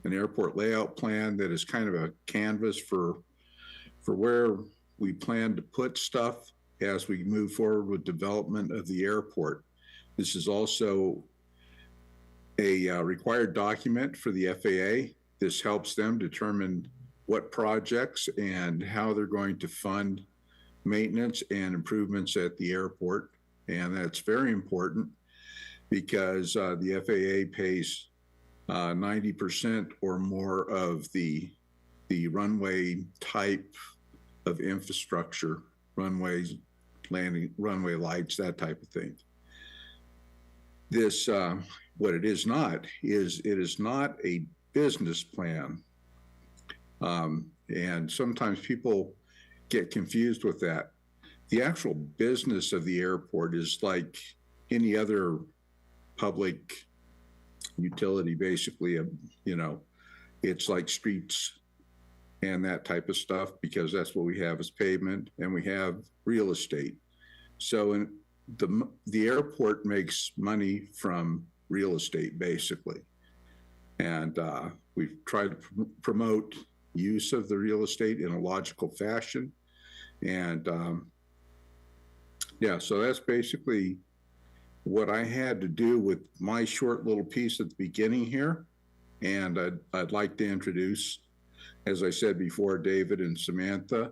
S13: an airport layout plan that is kind of a canvas for where we plan to put stuff as we move forward with development of the airport. This is also a required document for the FAA. This helps them determine what projects and how they're going to fund maintenance and improvements at the airport. And that's very important because the FAA pays 90% or more of the runway type of infrastructure, runways, landing, runway lights, that type of thing. This, what it is not a business plan. And sometimes people get confused with that. The actual business of the airport is like any other public utility, basically. It's like streets and that type of stuff, because that's what we have is pavement, and we have real estate. So the airport makes money from real estate, basically. And we've tried to promote use of the real estate in a logical fashion. And yeah, so that's basically what I had to do with my short little piece at the beginning here. And I'd like to introduce, as I said before, David and Samantha.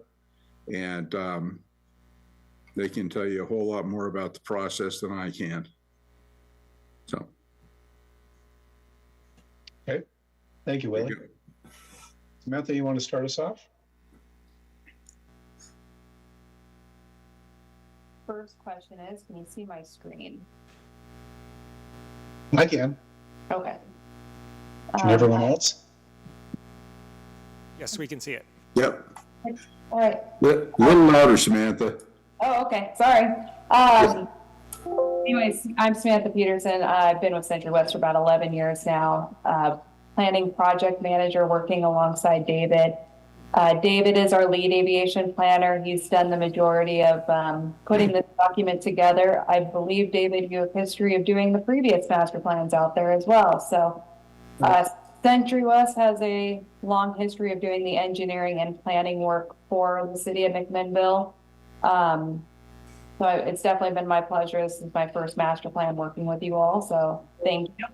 S13: And they can tell you a whole lot more about the process than I can. So.
S14: Okay, thank you, Willie. Samantha, you want to start us off?
S15: First question is, can you see my screen?
S14: I can.
S15: Okay.
S14: Can everyone else?
S11: Yes, we can see it.
S13: Yep.
S15: All right.
S13: A little louder, Samantha.
S15: Oh, okay. Sorry. Anyways, I'm Samantha Peterson. I've been with Century West for about 11 years now. Planning project manager working alongside David. David is our lead aviation planner. He's done the majority of putting this document together. I believe, David, you have history of doing the previous master plans out there as well. So Century West has a long history of doing the engineering and planning work for the city of McMinnville. So it's definitely been my pleasure. This is my first master plan working with you all, so thank you.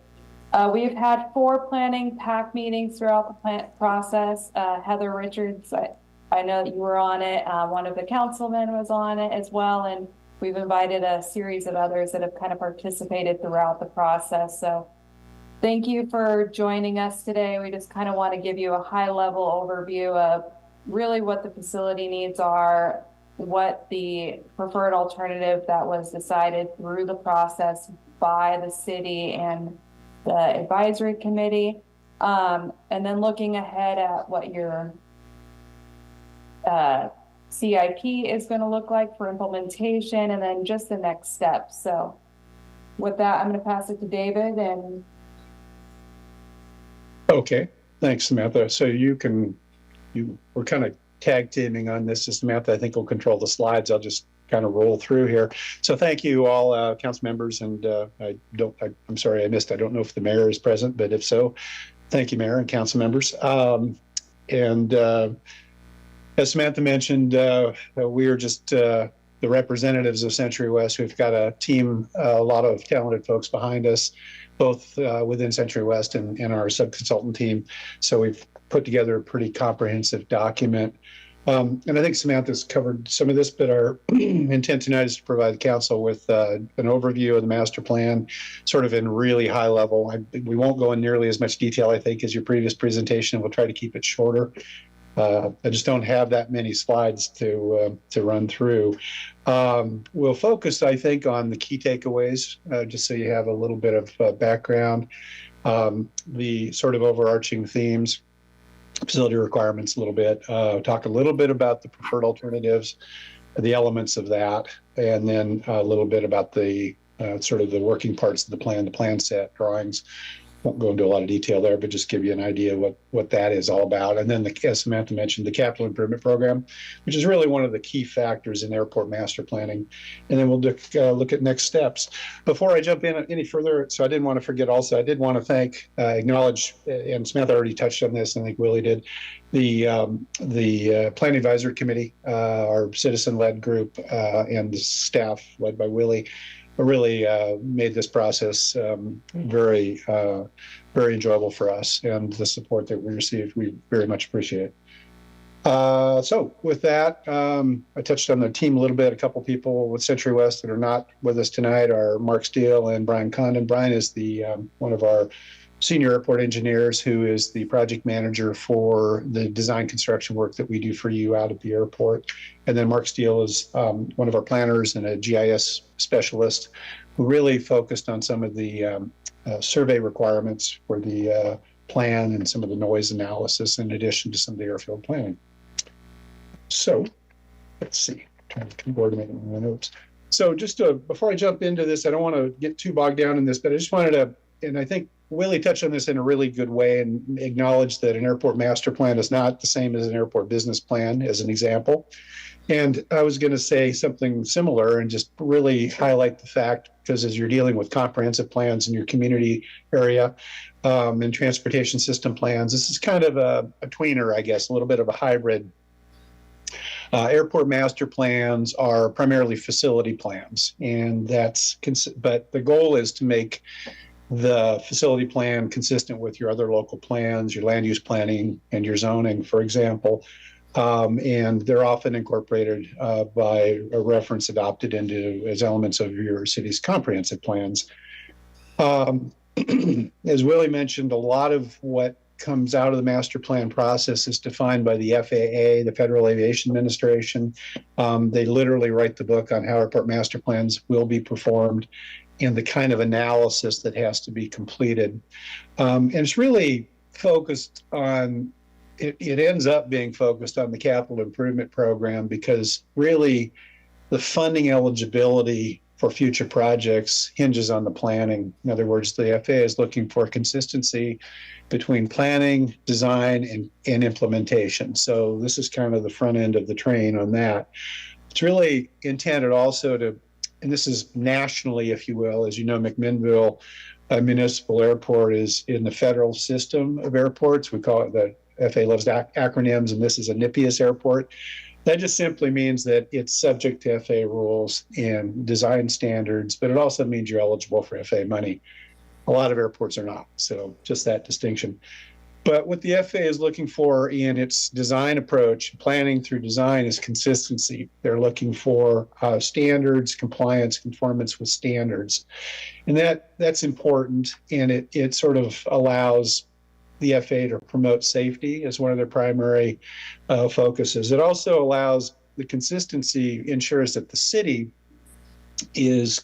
S15: We've had 4 planning PAC meetings throughout the process. Heather Richards, I know that you were on it. One of the councilmen was on it as well, and we've invited a series of others that have kind of participated throughout the process. So thank you for joining us today. We just kind of want to give you a high-level overview of really what the facility needs are, what the preferred alternative that was decided through the process by the city and the advisory committee, and then looking ahead at what your CIP is going to look like for implementation, and then just the next steps. So with that, I'm going to pass it to David. And
S14: Okay, thanks, Samantha. So we're kind of tag teaming on this. Samantha, I think, will control the slides. I'll just kind of roll through here. So thank you all, council members. And I'm sorry I missed. I don't know if the mayor is present, but if so, thank you, mayor and council members. As Samantha mentioned, we are just the representatives of Century West. We've got a team, a lot of talented folks behind us, both within Century West and our sub-consultant team. So we've put together a pretty comprehensive document. And I think Samantha's covered some of this, but our intent tonight is to provide the council with an overview of the master plan, sort of in really high level. We won't go in nearly as much detail, I think, as your previous presentation. We'll try to keep it shorter. I just don't have that many slides to run through. We'll focus, I think, on the key takeaways, just so you have a little bit of background, the sort of overarching themes, facility requirements a little bit, talk a little bit about the preferred alternatives, the elements of that, and then a little bit about the sort of the working parts of the plan set, drawings. Won't go into a lot of detail there, but just give you an idea what that is all about. And then, as Samantha mentioned, the capital improvement program, which is really one of the key factors in airport master planning. And then we'll look at next steps. Before I jump in any further, so I didn't want to forget also, I did want to acknowledge, and Samantha already touched on this, and I think Willie did, the Planning Advisory Committee, our citizen-led group, and the staff led by Willie, really made this process very enjoyable for us, and the support that we received, we very much appreciate. So with that, I touched on the team a little bit. A couple people with Century West that are not with us tonight are Mark Steele and Brian Condon. Brian is the one of our senior airport engineers who is the project manager for the design construction work that we do for you out at the airport. And then Mark Steele is one of our planners and a GIS specialist who really focused on some of the survey requirements for the plan and some of the noise analysis in addition to some of the airfield planning. So let's see, trying to coordinate my notes. So just before I jump into this, I don't want to get too bogged down in this, but I just wanted to, and I think Willie touched on this in a really good way and acknowledged that an airport master plan is not the same as an airport business plan, as an example. And I was going to say something similar and just really highlight the fact, because as you're dealing with comprehensive plans in your community area and transportation system plans, this is kind of a tweener, I guess, a little bit of a hybrid. Airport master plans are primarily facility plans, and but the goal is to make the facility plan consistent with your other local plans, your land use planning, and your zoning, for example. And they're often incorporated by a reference adopted into as elements of your city's comprehensive plans. As Willie mentioned, a lot of what comes out of the master plan process is defined by the FAA, the Federal Aviation Administration. They literally write the book on how airport master plans will be performed and the kind of analysis that has to be completed. And it's really focused on, it ends up being focused on the capital improvement program, because really the funding eligibility for future projects hinges on the planning. In other words, the FAA is looking for consistency between planning, design, and implementation. So this is kind of the front end of the train on that. It's really intended also to, and this is nationally, if you will. As you know, McMinnville a municipal airport is in the federal system of airports. We call it, the FAA loves acronyms, and this is a NIPIAS airport. That just simply means that it's subject to FAA rules and design standards, but it also means you're eligible for FAA money. A lot of airports are not, so just that distinction. But what the FAA is looking for in its design approach, planning through design, is consistency. They're looking for standards, compliance, conformance with standards. And that's important, and it sort of allows the FAA to promote safety as one of their primary focuses. It also allows the consistency, ensures that the city is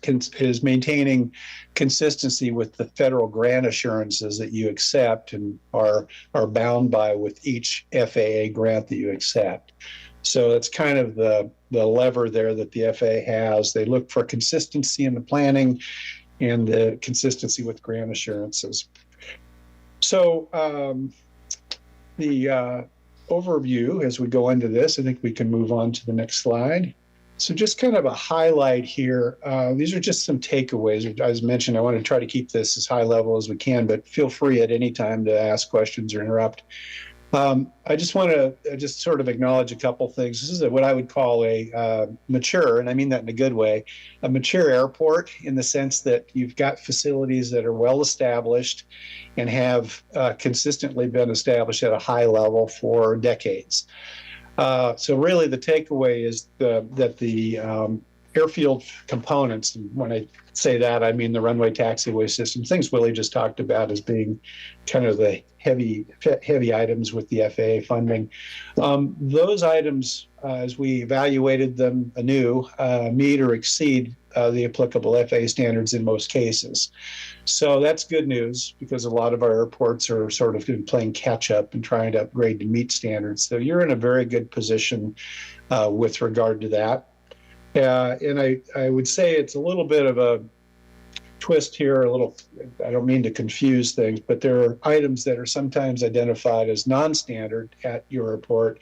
S14: maintaining consistency with the federal grant assurances that you accept and are bound by with each FAA grant that you accept. So it's kind of the lever there that the FAA has. They look for consistency in the planning and the consistency with grant assurances. So the overview, as we go into this, I think we can move on to the next slide. So just kind of a highlight here. These are just some takeaways. As mentioned, I want to try to keep this as high level as we can, but feel free at any time to ask questions or interrupt. I just want to just sort of acknowledge a couple things. This is what I would call a mature, and I mean that in a good way, a mature airport, in the sense that you've got facilities that are well established and have consistently been established at a high level for decades. So really the takeaway is that the airfield components, and when I say that, I mean the runway taxiway system, things Willie just talked about as being kind of the heavy items with the FAA funding. Those items, as we evaluated them anew, meet or exceed the applicable FAA standards in most cases. So that's good news, because a lot of our airports are sort of playing catch up and trying to upgrade to meet standards. So you're in a very good position with regard to that. And I would say it's a little bit of a twist here, I don't mean to confuse things, but there are items that are sometimes identified as non-standard at your airport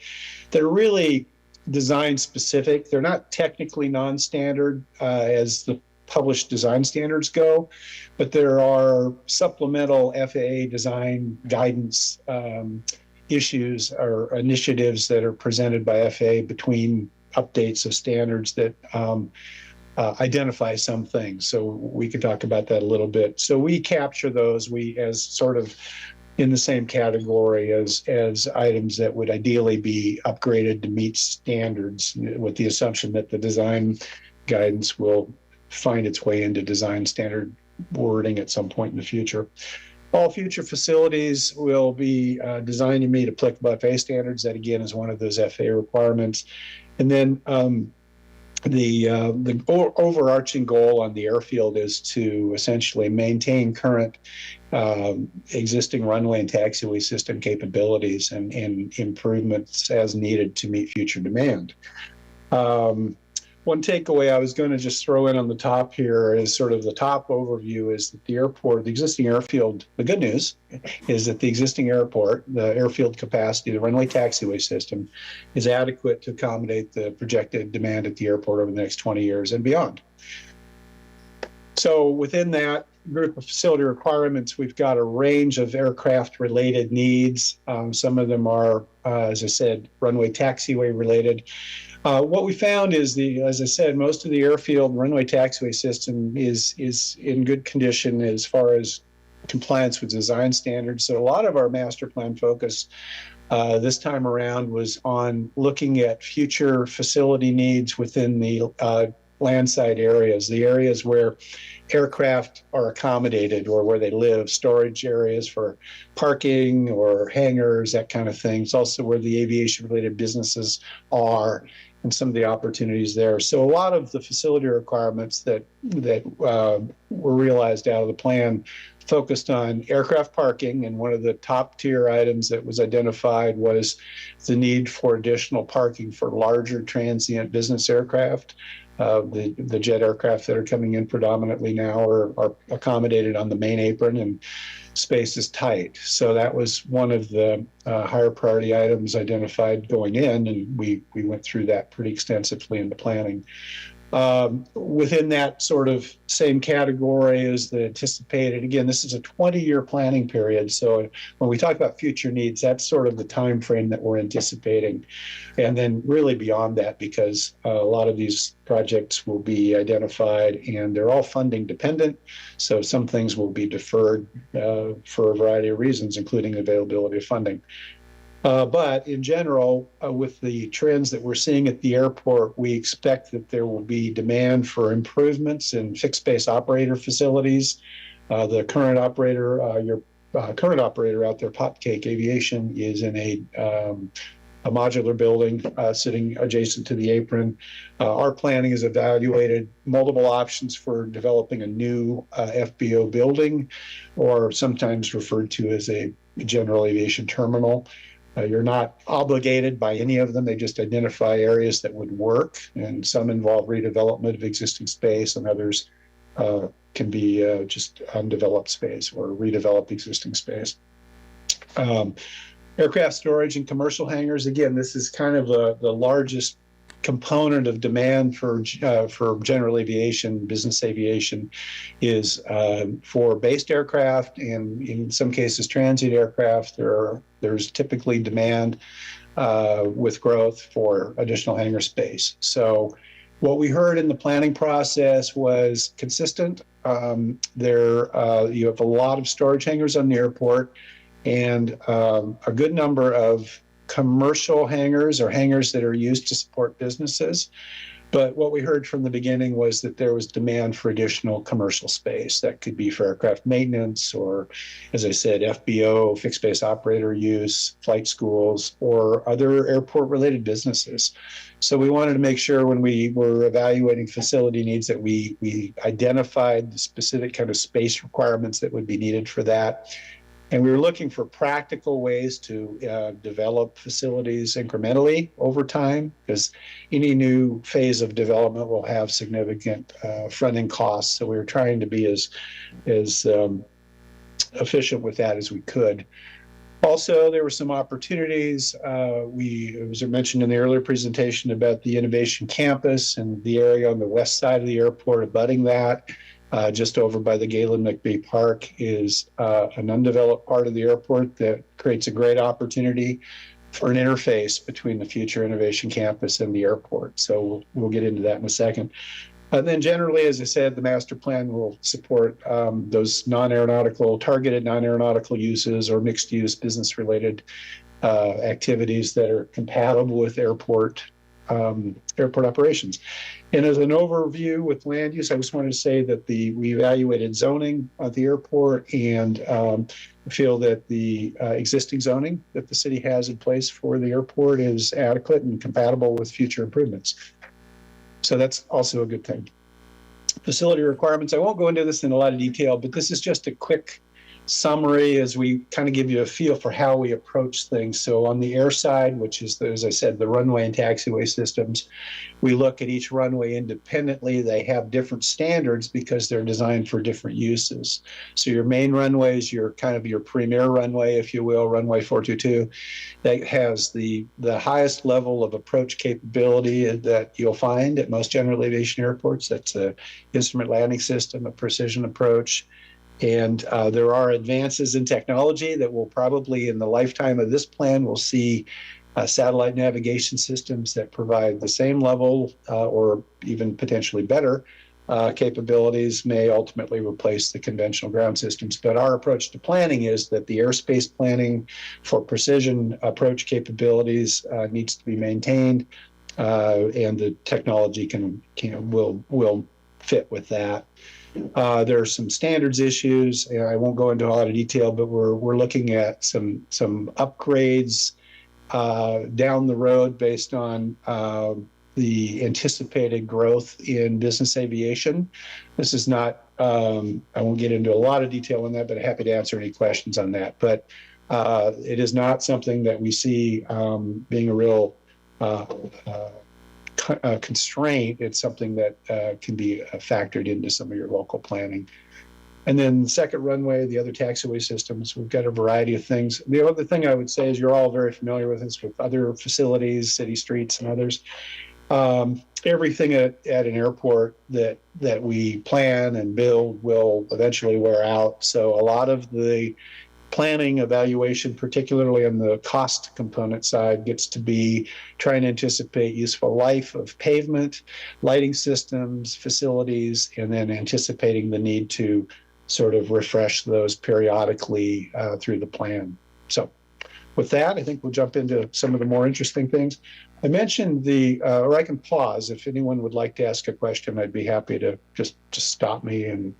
S14: that are really design specific. They're not technically non-standard as the published design standards go, but there are supplemental FAA design guidance issues or initiatives that are presented by FAA between updates of standards that identify some things. So we could talk about that a little bit. So we capture those as sort of in the same category as items that would ideally be upgraded to meet standards, with the assumption that the design guidance will find its way into design standard wording at some point in the future. All future facilities will be designed to meet applicable FAA standards. That again is one of those FAA requirements. And then the overarching goal on the airfield is to essentially maintain current existing runway and taxiway system capabilities and improvements as needed to meet future demand. One takeaway I was going to just throw in on the top here is sort of the top overview is that the existing airfield, the good news is that the existing airport, the airfield capacity, the runway taxiway system is adequate to accommodate the projected demand at the airport over the next 20 years and beyond. So within that group of facility requirements, we've got a range of aircraft related needs. Some of them are, as I said, runway taxiway related. What we found is as I said, most of the airfield runway taxiway system is in good condition as far as compliance with design standards. So a lot of our master plan focus this time around was on looking at future facility needs within the landside areas, the areas where aircraft are accommodated or where they live, storage areas for parking or hangars, that kind of thing. It's also where the aviation-related businesses are and some of the opportunities there. So a lot of the facility requirements that were realized out of the plan focused on aircraft parking, and one of the top tier items that was identified was the need for additional parking for larger transient business aircraft. The jet aircraft that are coming in predominantly now are accommodated on the main apron, and space is tight. So that was one of the higher priority items identified going in, and we went through that pretty extensively in the planning. Within that sort of same category is the anticipated, again, this is a 20-year planning period. So when we talk about future needs, that's sort of the time frame that we're anticipating. And then really beyond that, because a lot of these projects will be identified and they're all funding dependent. So some things will be deferred for a variety of reasons, including availability of funding. But in general, with the trends that we're seeing at the airport, we expect that there will be demand for improvements in fixed base operator facilities. The current operator, your current operator out there, Popcake Aviation, is in a modular building sitting adjacent to the apron. Our planning has evaluated multiple options for developing a new FBO building, or sometimes referred to as a general aviation terminal. You're not obligated by any of them. They just identify areas that would work, and some involve redevelopment of existing space, and others can be just undeveloped space or redevelop existing space. Aircraft storage and commercial hangars, again, this is kind of the largest component of demand for general aviation, business aviation, is for based aircraft, and in some cases transient aircraft. There's typically demand with growth for additional hangar space. So what we heard in the planning process was consistent. You have a lot of storage hangars on the airport, and a good number of commercial hangars or hangars that are used to support businesses. But what we heard from the beginning was that there was demand for additional commercial space. That could be for aircraft maintenance, or, as I said, FBO, fixed base operator use, flight schools, or other airport-related businesses. So we wanted to make sure when we were evaluating facility needs that we identified the specific kind of space requirements that would be needed for that. And we were looking for practical ways to develop facilities incrementally over time, because any new phase of development will have significant front-end costs. So we were trying to be as efficient with that as we could. Also, there were some opportunities. It was mentioned in the earlier presentation about the Innovation Campus and the area on the west side of the airport abutting that. Just over by the Galen McBee Park is an undeveloped part of the airport that creates a great opportunity for an interface between the future Innovation Campus and the airport. So we'll get into that in a second. Then generally, as I said, the master plan will support those targeted non-aeronautical uses or mixed-use business-related activities that are compatible with airport operations. And as an overview with land use, I just wanted to say that we evaluated zoning at the airport, and feel that the existing zoning that the city has in place for the airport is adequate and compatible with future improvements. So that's also a good thing. Facility requirements, I won't go into this in a lot of detail, but this is just a quick summary as we kind of give you a feel for how we approach things. So on the air side, which is, as I said, the runway and taxiway systems, we look at each runway independently. They have different standards because they're designed for different uses. So your main runway is your kind of your premier runway, if you will, runway 422. That has the highest level of approach capability that you'll find at most general aviation airports. That's an instrument landing system, a precision approach. And there are advances in technology that will probably, in the lifetime of this plan, we'll see satellite navigation systems that provide the same level or even potentially better capabilities may ultimately replace the conventional ground systems. But our approach to planning is that the airspace planning for precision approach capabilities needs to be maintained, and the technology will fit with that. There are some standards issues. I won't go into a lot of detail, but we're looking at some upgrades down the road based on the anticipated growth in business aviation. This is not, I won't get into a lot of detail on that, but I'm happy to answer any questions on that. But it is not something that we see being a real constraint. It's something that can be factored into some of your local planning. And then the second runway, the other taxiway systems, we've got a variety of things. The other thing I would say is you're all very familiar with this with other facilities, city streets and others. Everything at an airport that we plan and build will eventually wear out. So a lot of the planning evaluation, particularly on the cost component side, gets to be trying to anticipate useful life of pavement, lighting systems, facilities, and then anticipating the need to sort of refresh those periodically through the plan. So with that, I think we'll jump into some of the more interesting things. I mentioned or I can pause. If anyone would like to ask a question, I'd be happy to just stop me. And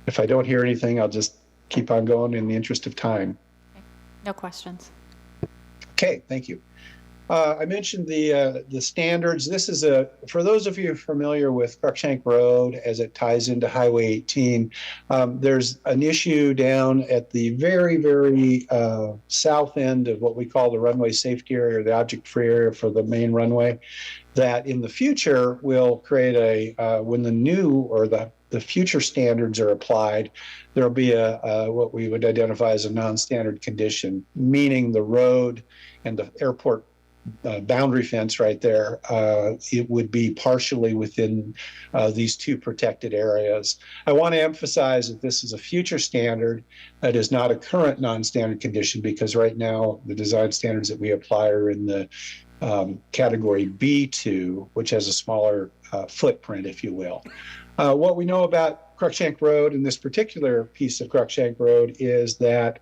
S14: if I don't hear anything, I'll just keep on going in the interest of time.
S12: No questions.
S14: Okay, thank you. I mentioned the standards. This is for those of you familiar with Cruikshank Road as it ties into Highway 18, there's an issue down at the very, very south end of what we call the runway safety area or the object-free area for the main runway, that in the future will create when the new or the future standards are applied, there'll be what we would identify as a non-standard condition, meaning the road and the airport boundary fence right there, it would be partially within these two protected areas. I want to emphasize that this is a future standard. That is not a current non-standard condition, because right now the design standards that we apply are in the category B2, which has a smaller footprint, if you will. What we know about Cruikshank Road and this particular piece of Cruikshank Road is that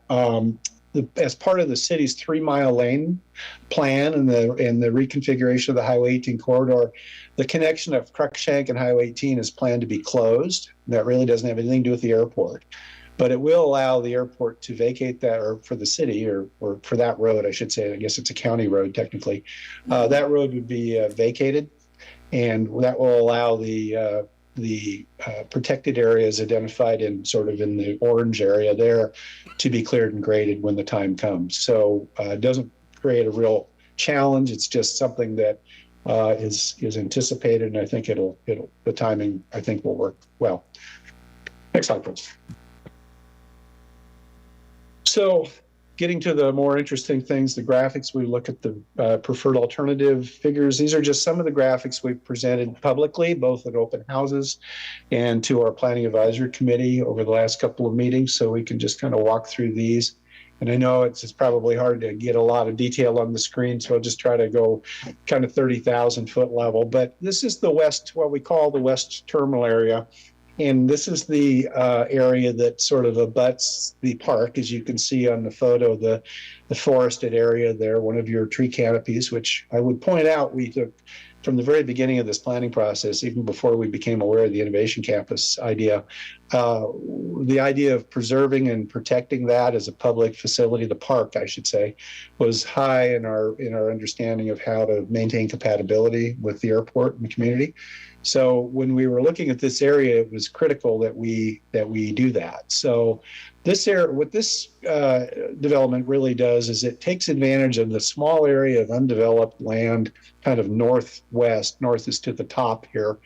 S14: as part of the city's 3-mile lane plan and the reconfiguration of the Highway 18 corridor, the connection of Cruikshank and Highway 18 is planned to be closed. That really doesn't have anything to do with the airport, but it will allow the airport to vacate that, or for the city, or for that road, I should say. I guess it's a county road technically. That road would be vacated, and that will allow the protected areas identified in sort of in the orange area there to be cleared and graded when the time comes. So it doesn't create a real challenge. It's just something that is anticipated, and I think the timing, I think, will work well. Next slide, please. So getting to the more interesting things, the graphics, we look at the preferred alternative figures. These are just some of the graphics we've presented publicly, both at open houses and to our planning advisory committee over the last couple of meetings. So we can just kind of walk through these. And I know it's probably hard to get a lot of detail on the screen, so I'll just try to go kind of 30,000 foot level. But this is the west, what we call the west terminal area. And this is the area that sort of abuts the park, as you can see on the photo, the forested area there, one of your tree canopies, which I would point out we took from the very beginning of this planning process, even before we became aware of the Innovation Campus idea, the idea of preserving and protecting that as a public facility, the park, I should say, was high in our understanding of how to maintain compatibility with the airport and the community. So when we were looking at this area, it was critical that we do that. So this area, what this development really does is it takes advantage of the small area of undeveloped land, kind of northwest. North is to the top here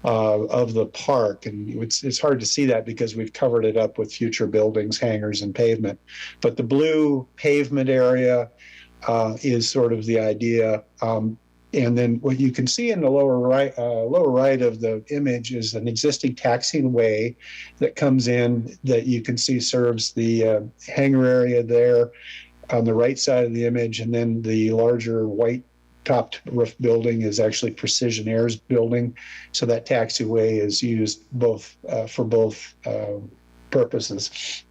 S14: of the park, and it's hard to see that because we've covered it up with future buildings, hangars, and pavement. But the blue pavement area is sort of the idea. And then what you can see in the lower right of the image is an existing taxiway that comes in that you can see serves the hangar area there on the right side of the image. And then the larger white topped roof building is actually Precision Air's building. So that taxiway is used for both purposes.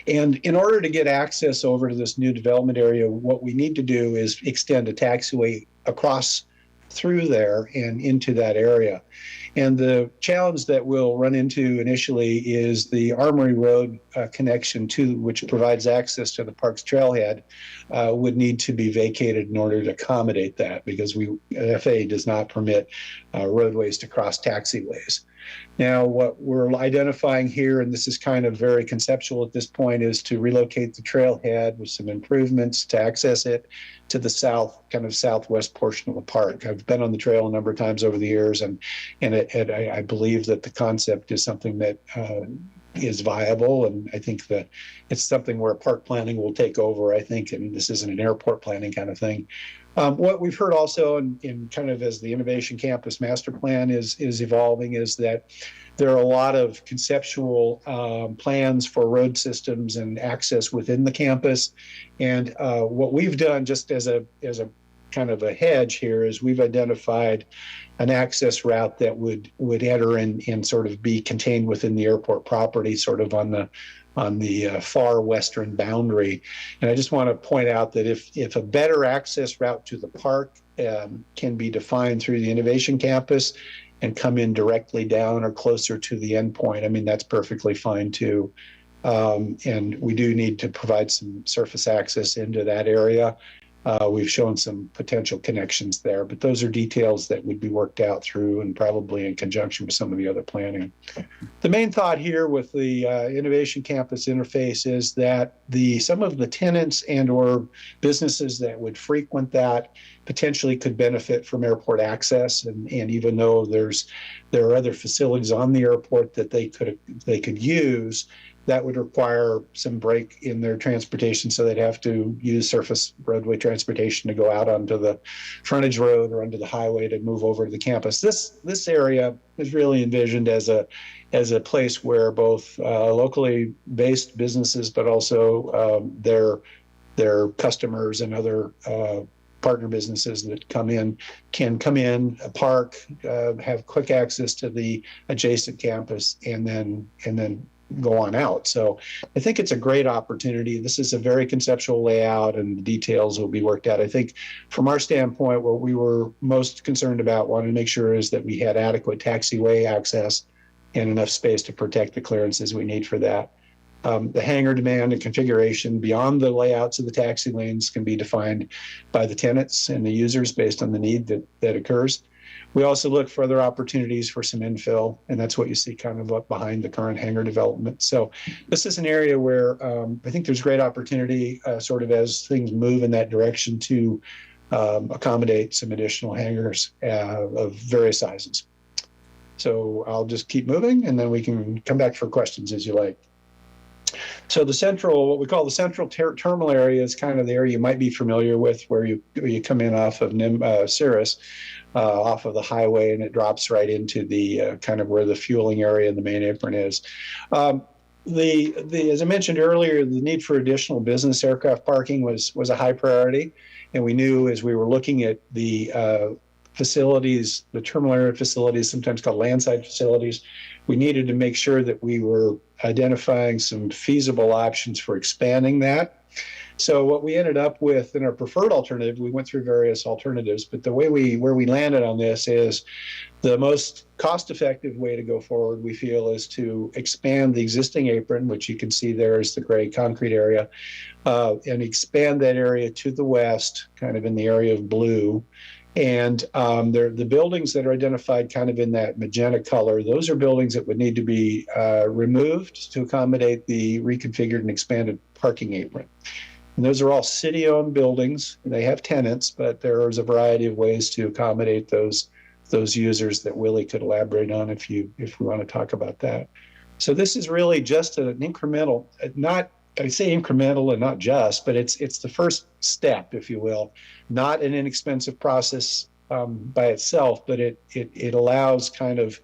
S14: And in order to get access over to this new development area, what we need to do is extend a taxiway across through there and into that area. And the challenge that we'll run into initially is the Armory Road connection which provides access to the park's trailhead would need to be vacated in order to accommodate that, because FAA does not permit roadways to cross taxiways. Now, what we're identifying here, and this is kind of very conceptual at this point, is to relocate the trailhead with some improvements to access it to the south, kind of southwest portion of the park. I've been on the trail a number of times over the years, and I believe that the concept is something that is viable, and I think that it's something where park planning will take over, I think, and this isn't an airport planning kind of thing. What we've heard also in kind of as the Innovation Campus Master Plan is evolving is that there are a lot of conceptual plans for road systems and access within the campus. And what we've done just as a kind of a hedge here is we've identified an access route that would enter and sort of be contained within the airport property, sort of on the far western boundary. And I just want to point out that if a better access route to the park can be defined through the Innovation Campus and come in directly down or closer to the endpoint, I mean, that's perfectly fine too. And we do need to provide some surface access into that area. We've shown some potential connections there, but those are details that would be worked out through and probably in conjunction with some of the other planning. The main thought here with the Innovation Campus interface is that some of the tenants and or businesses that would frequent that potentially could benefit from airport access. And even though there are other facilities on the airport that they could use, that would require some break in their transportation, so they'd have to use surface roadway transportation to go out onto the frontage road or onto the highway to move over to the campus. This area is really envisioned as a place where both locally based businesses, but also their customers and other partner businesses that can come in, park, have quick access to the adjacent campus, and then go on out. So I think it's a great opportunity. This is a very conceptual layout and the details will be worked out. I think from our standpoint, what we were most concerned about, wanted to make sure is that we had adequate taxiway access and enough space to protect the clearances we need for that. The hangar demand and configuration beyond the layouts of the taxi lanes can be defined by the tenants and the users based on the need that occurs. We also look for other opportunities for some infill, and that's what you see kind of up behind the current hangar development. So this is an area where I think there's great opportunity sort of as things move in that direction to accommodate some additional hangars of various sizes. So I'll just keep moving, and then we can come back for questions as you like. So what we call the central terminal area is kind of the area you might be familiar with, where you come in off of Cirrus, off of the highway, and it drops right into the kind of where the fueling area and the main apron is. As I mentioned earlier, the need for additional business aircraft parking was a high priority, and we knew as we were looking at the facilities, the terminal area facilities, sometimes called landside facilities, we needed to make sure that we were identifying some feasible options for expanding that. So what we ended up with in our preferred alternative, we went through various alternatives, but where we landed on this is the most cost-effective way to go forward, we feel, is to expand the existing apron, which you can see there is the gray concrete area, and expand that area to the west, kind of in the area of blue. And the buildings that are identified kind of in that magenta color, those are buildings that would need to be removed to accommodate the reconfigured and expanded parking apron. And those are all city-owned buildings. They have tenants, but there is a variety of ways to accommodate those users that Willie could elaborate on if we want to talk about that. So this is really just an incremental, I say incremental and not just, but it's the first step, if you will, not an inexpensive process by itself, but it allows kind of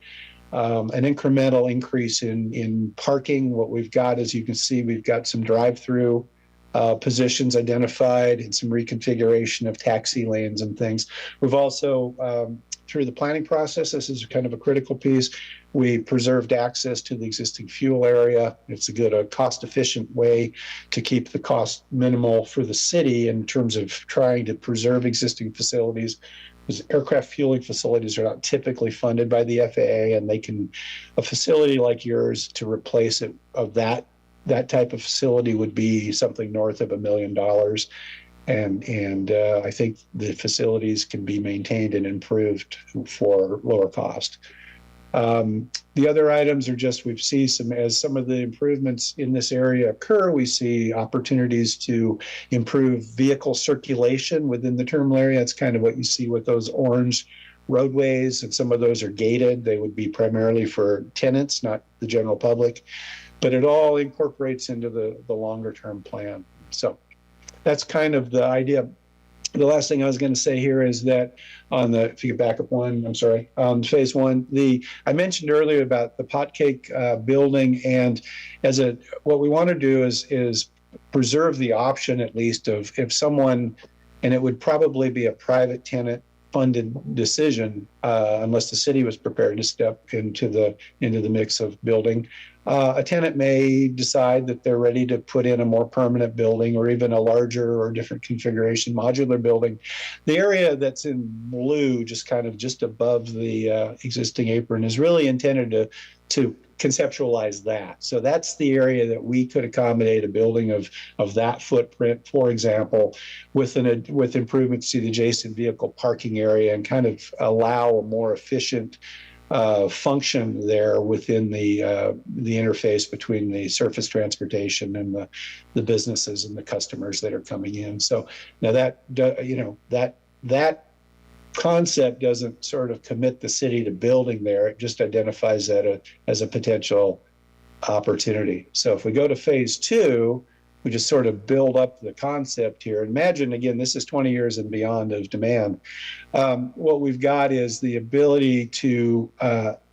S14: an incremental increase in parking. What we've got, as you can see, we've got some drive-through positions identified and some reconfiguration of taxi lanes and things. We've also, through the planning process, this is kind of a critical piece, we preserved access to the existing fuel area. It's a cost-efficient way to keep the cost minimal for the city in terms of trying to preserve existing facilities. Because aircraft fueling facilities are not typically funded by the FAA, and a facility like yours, to replace it of that type of facility would be something north of $1 million. And I think the facilities can be maintained and improved for lower cost. The other items are just, we see as some of the improvements in this area occur, we see opportunities to improve vehicle circulation within the terminal area. That's kind of what you see with those orange roadways, and some of those are gated. They would be primarily for tenants, not the general public, but it all incorporates into the longer term plan. So that's kind of the idea. The last thing I was going to say here is that on the, if you could back up one, I'm sorry, on phase one, I mentioned earlier about the pot cake building, and what we want to do is preserve the option at least of if someone, and it would probably be a private tenant funded decision unless the city was prepared to step into the mix of building. A tenant may decide that they're ready to put in a more permanent building or even a larger or different configuration modular building. The area that's in blue, just above the existing apron, is really intended to conceptualize that. So that's the area that we could accommodate a building of that footprint, for example, with improvements to the adjacent vehicle parking area, and kind of allow a more efficient function there within the interface between the surface transportation and the businesses and the customers that are coming in. So now that concept doesn't sort of commit the city to building there. It just identifies that as a potential opportunity. So if we go to phase two, we just sort of build up the concept here. Imagine, again, this is 20 years and beyond of demand. What we've got is the ability to,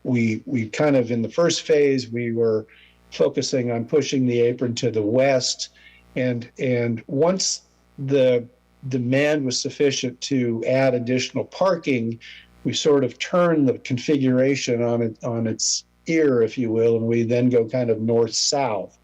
S14: we kind of, in the first phase, we were focusing on pushing the apron to the west. And once the demand was sufficient to add additional parking, we sort of turned the configuration on its ear, if you will, and we then go kind of north-south.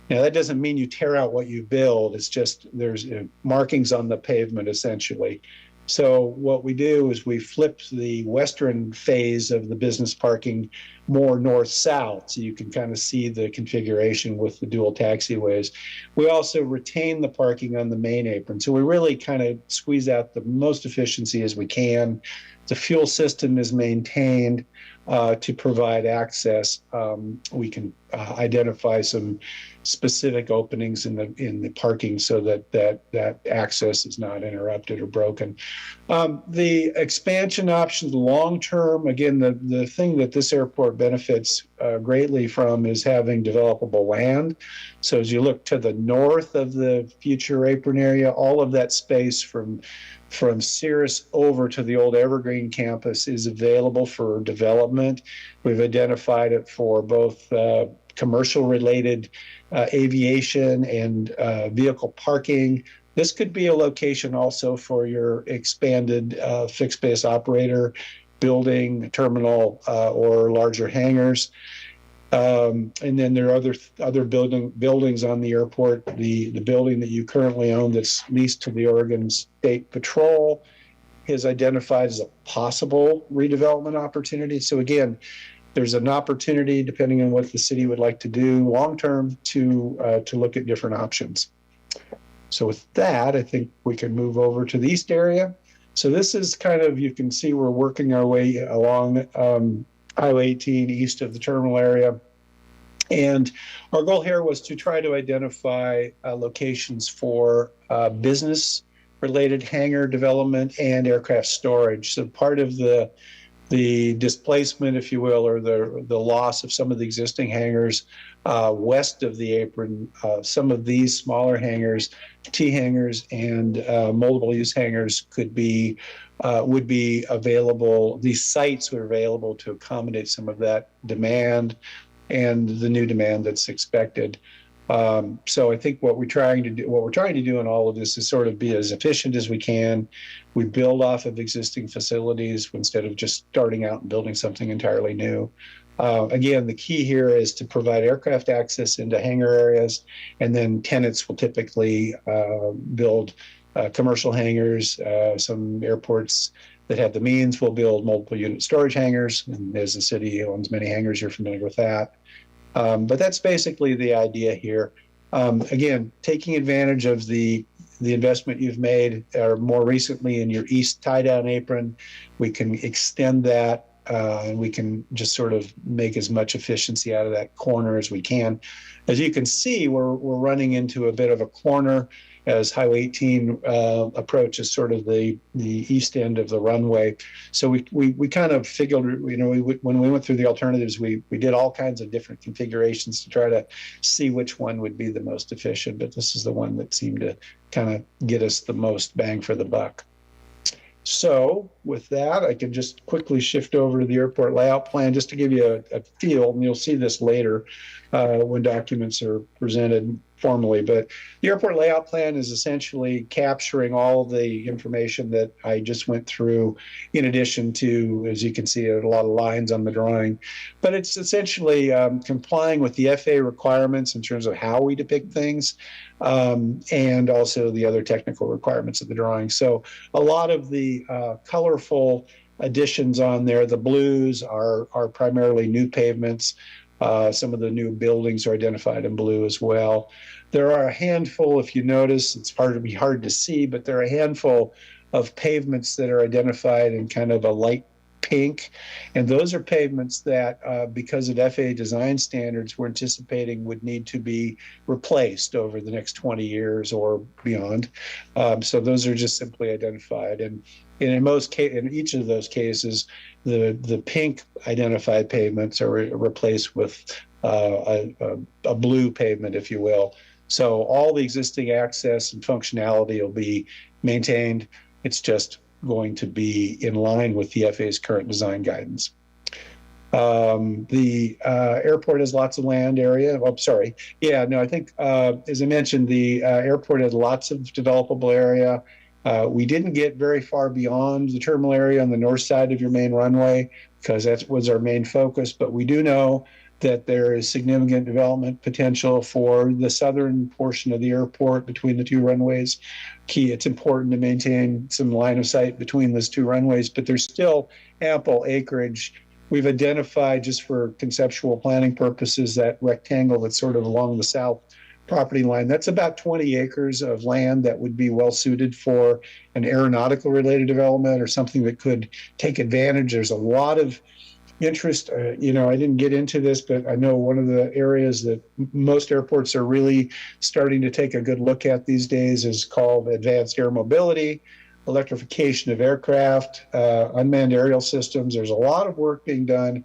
S14: Now, that doesn't mean you tear out what you build. It's just there's markings on the pavement, essentially. So what we do is we flip the western phase of the business parking more north-south, so you can kind of see the configuration with the dual taxiways. We also retain the parking on the main apron, so we really kind of squeeze out the most efficiency as we can. The fuel system is maintained to provide access. We can identify some specific openings in the parking so that access is not interrupted or broken. The expansion options long term, again, the thing that this airport benefits greatly from is having developable land. So as you look to the north of the future apron area, all of that space from Cirrus over to the old Evergreen campus is available for development. We've identified it for both commercial related aviation and vehicle parking. This could be a location also for your expanded fixed base operator building, terminal, or larger hangars. And then there are other buildings on the airport. The building that you currently own that's leased to the Oregon State Patrol is identified as a possible redevelopment opportunity. So again, there's an opportunity, depending on what the city would like to do long-term, to look at different options. So with that, I think we can move over to the east area. So this is kind of, you can see we're working our way along Highway 18 east of the terminal area. And our goal here was to try to identify locations for business-related hangar development and aircraft storage. So part of the displacement, if you will, or the loss of some of the existing hangars west of the apron, some of these smaller hangars, T hangars and multiple use hangars would be available. These sites were available to accommodate some of that demand and the new demand that's expected. So I think what we're trying to do in all of this is sort of be as efficient as we can. We build off of existing facilities instead of just starting out and building something entirely new. Again, the key here is to provide aircraft access into hangar areas, and then tenants will typically build commercial hangars. Some airports that have the means will build multiple unit storage hangars, and as the city owns many hangars, you're familiar with that. But that's basically the idea here. Again, taking advantage of the investment you've made, or more recently in your east tie-down apron, we can extend that, and we can just sort of make as much efficiency out of that corner as we can. As you can see, we're running into a bit of a corner. as Highway 18 approaches sort of the east end of the runway. So we kind of figured, you know, when we went through the alternatives, we did all kinds of different configurations to try to see which one would be the most efficient, but this is the one that seemed to kind of get us the most bang for the buck. So with that, I can just quickly shift over to the airport layout plan just to give you a feel, and you'll see this later when documents are presented formally. But the airport layout plan is essentially capturing all the information that I just went through, in addition to, as you can see, a lot of lines on the drawing. But it's essentially complying with the FAA requirements in terms of how we depict things, and also the other technical requirements of the drawing. So a lot of the colorful additions on there, the blues are primarily new pavements. Some of the new buildings are identified in blue as well. There are a handful, if you notice, it's hard to see, but there are a handful of pavements that are identified in kind of a light pink. And those are pavements that, because of FAA design standards, we're anticipating would need to be replaced over the next 20 years or beyond. So those are just simply identified. And in each of those cases, the pink identified pavements are replaced with a blue pavement, if you will. So all the existing access and functionality will be maintained. It's just going to be in line with the FAA's current design guidance. The airport has lots of land area. Oh, sorry. Yeah, no, I think, as I mentioned, the airport has lots of developable area. We didn't get very far beyond the terminal area on the north side of your main runway because that was our main focus, but we do know that there is significant development potential for the southern portion of the airport between the two runways. It's important to maintain some line of sight between those two runways, but there's still ample acreage. We've identified, just for conceptual planning purposes, that rectangle that's sort of along the south property line. That's about 20 acres of land that would be well suited for an aeronautical related development or something that could take advantage. There's a lot of interest. You know, I didn't get into this, but I know one of the areas that most airports are really starting to take a good look at these days is called advanced air mobility, electrification of aircraft, unmanned aerial systems. There's a lot of work being done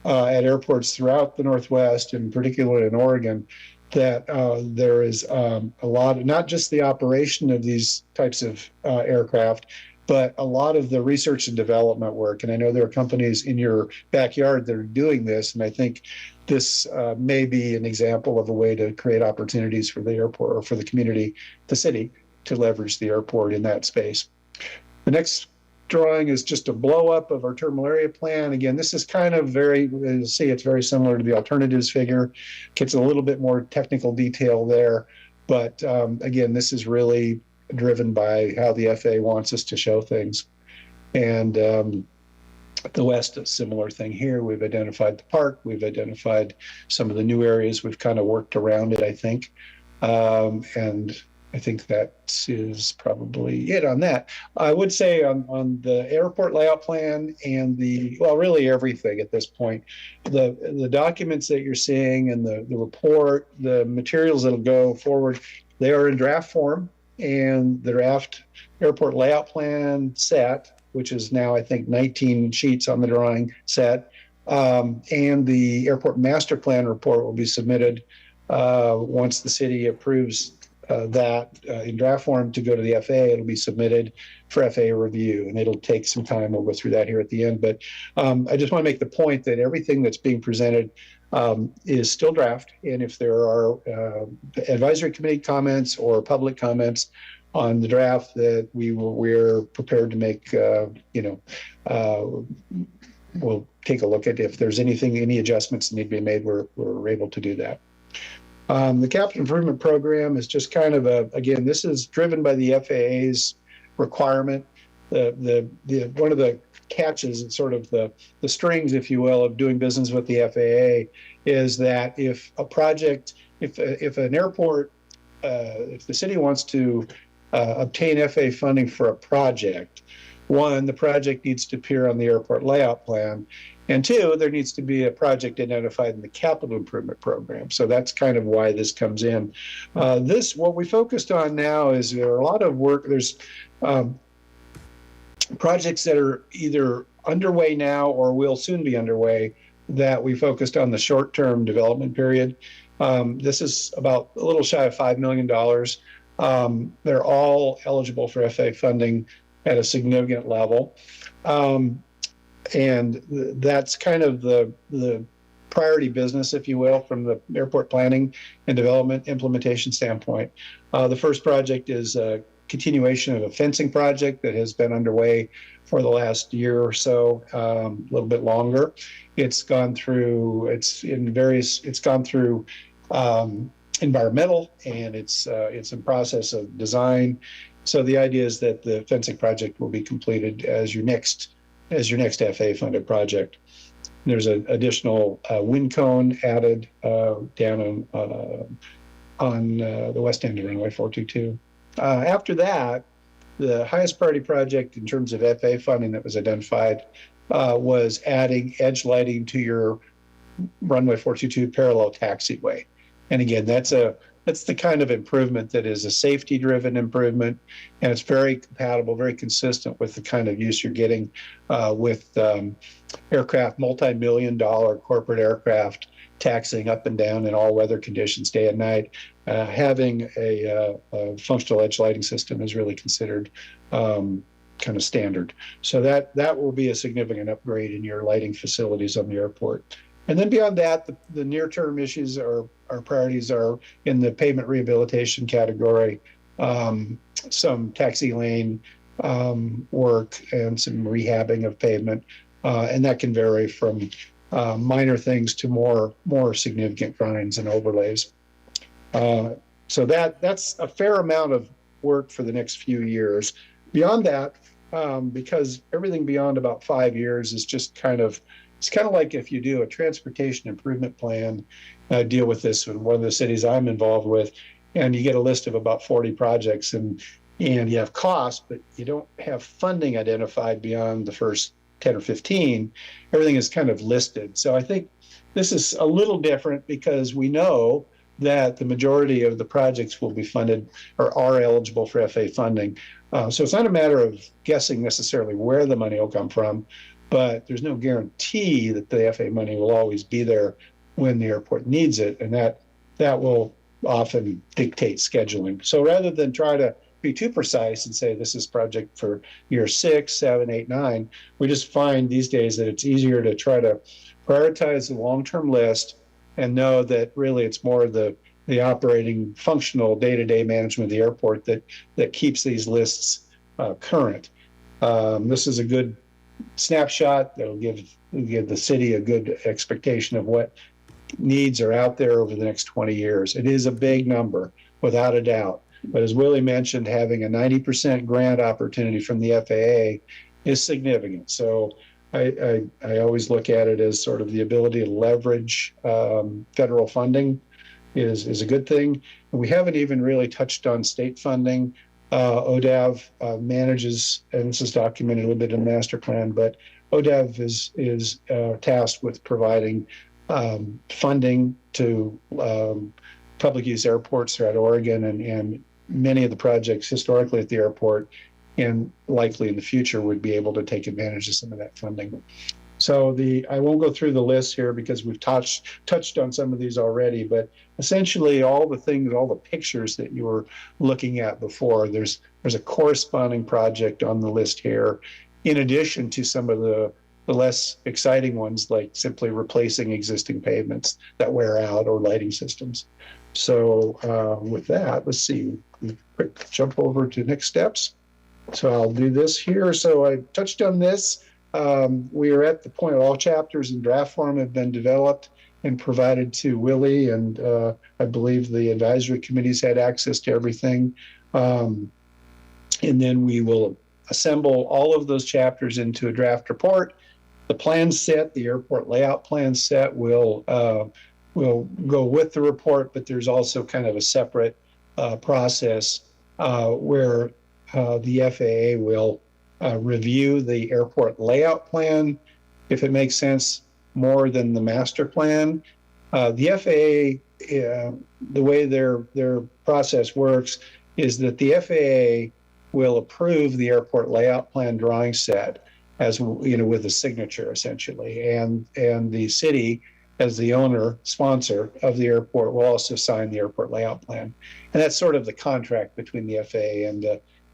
S14: at airports throughout the Northwest, and particularly in Oregon, that there is a lot of, not just the operation of these types of aircraft, but a lot of the research and development work. And I know there are companies in your backyard that are doing this, and I think this may be an example of a way to create opportunities for the airport or for the community, the city, to leverage the airport in that space. The next drawing is just a blow up of our terminal area plan. Again, this is kind of you'll see it's very similar to the alternatives figure. Gets a little bit more technical detail there. But again, this is really driven by how the FAA wants us to show things. And the west, a similar thing here. We've identified the park. We've identified some of the new areas. We've kind of worked around it, I think. And I think that is probably it on that. I would say on the airport layout plan and really everything at this point, the documents that you're seeing and the report, the materials that'll go forward, they are in draft form, and the draft airport layout plan set, which is now I think 19 sheets on the drawing set, and the airport master plan report will be submitted once the city approves that in draft form to go to the FAA. It'll be submitted for FAA review, and it'll take some time. We'll go through that here at the end. But I just want to make the point that everything that's being presented is still draft. And if there are advisory committee comments or public comments on the draft, that we're prepared to make, we'll take a look at if there's any adjustments that need to be made, we're able to do that. The capital improvement program is just kind of again, this is driven by the FAA's requirement. One of the catches, and sort of the strings, if you will, of doing business with the FAA is that if a project, if an airport, if the city wants to obtain FAA funding for a project, one, the project needs to appear on the airport layout plan. And two, there needs to be a project identified in the capital improvement program. So that's kind of why this comes in. What we focused on now is there are a lot of work. There's projects that are either underway now or will soon be underway that we focused on the short-term development period. This is about a little shy of $5 million. They're all eligible for FA funding at a significant level. And that's kind of the priority business, if you will, from the airport planning and development implementation standpoint. The first project is a continuation of a fencing project that has been underway for the last year or so, a little bit longer. It's gone through environmental, and it's in process of design. So the idea is that the fencing project will be completed as your next FA funded project. There's an additional wind cone added down on the west end of runway 422. After that, the highest priority project in terms of FA funding that was identified was adding edge lighting to your runway 422 parallel taxiway. And again, that's the kind of improvement that is a safety-driven improvement, and it's very compatible, very consistent with the kind of use you're getting with aircraft, multi-million-dollar corporate aircraft taxiing up and down in all weather conditions, day and night. Having a functional edge lighting system is really considered kind of standard. So that will be a significant upgrade in your lighting facilities on the airport. And then beyond that, the near-term issues our priorities are in the pavement rehabilitation category, some taxi lane work and some rehabbing of pavement, and that can vary from minor things to more significant grinds and overlays. So that's a fair amount of work for the next few years. Beyond that, because everything beyond about 5 years is just it's kind of like if you do a transportation improvement plan. I deal with this in one of the cities I'm involved with, and you get a list of about 40 projects, and you have costs, but you don't have funding identified beyond the first 10 or 15. Everything is kind of listed. So I think this is a little different because we know that the majority of the projects will be funded or are eligible for FA funding. So it's not a matter of guessing necessarily where the money will come from, but there's no guarantee that the FA money will always be there when the airport needs it, and that will often dictate scheduling. So rather than try to be too precise and say this is project for year 6, 7, 8, 9, we just find these days that it's easier to try to prioritize the long-term list and know that really it's more the operating functional day-to-day management of the airport that keeps these lists current. This is a good snapshot that will give the city a good expectation of what needs are out there over the next 20 years. It is a big number, without a doubt. But as Willie mentioned, having a 90% grant opportunity from the FAA is significant. So I always look at it as sort of the ability to leverage federal funding is a good thing. And we haven't even really touched on state funding. ODAV manages, and this is documented a little bit in the master plan, but ODAV is tasked with providing funding to public use airports throughout Oregon, and many of the projects historically at the airport and likely in the future would be able to take advantage of some of that funding. So I won't go through the list here because we've touched on some of these already, but essentially all the pictures that you were looking at before, there's a corresponding project on the list here, in addition to some of the less exciting ones, like simply replacing existing pavements that wear out or lighting systems. So with that, let's see, quick jump over to next steps. So I'll do this here. So I touched on this. We are at the point all chapters in draft form have been developed and provided to Willie, and I believe the advisory committees had access to everything. And then we will assemble all of those chapters into a draft report. The plan set, the airport layout plan set will go with the report, but there's also kind of a separate process where the FAA will review the airport layout plan if it makes sense more than the master plan. The FAA, the way their process works is that the FAA will approve the airport layout plan drawing set as, you know, with a signature essentially, and the city, as the owner sponsor of the airport, will also sign the airport layout plan, and that's sort of the contract between the FAA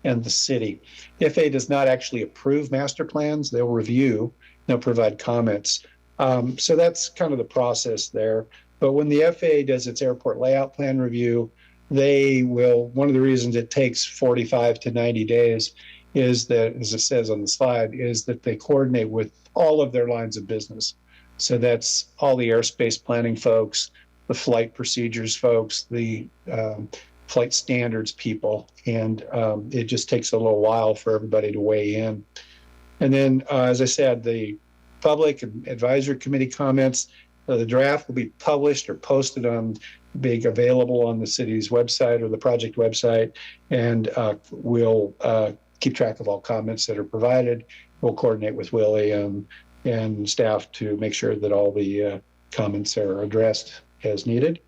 S14: and the city. The FAA does not actually approve master plans; they'll review, they'll provide comments. So that's kind of the process there. But when the FAA does its airport layout plan review, they will. One of the reasons it takes 45 to 90 days is that, as it says on the slide, is that they coordinate with all of their lines of business. So that's all the airspace planning folks, the flight procedures folks, the flight standards people, and it just takes a little while for everybody to weigh in. And then, as I said, the public and advisory committee comments, the draft will be published or posted on, being available on the city's website or the project website, and we'll keep track of all comments that are provided. We'll coordinate with Willie and staff to make sure that all the comments are addressed as needed.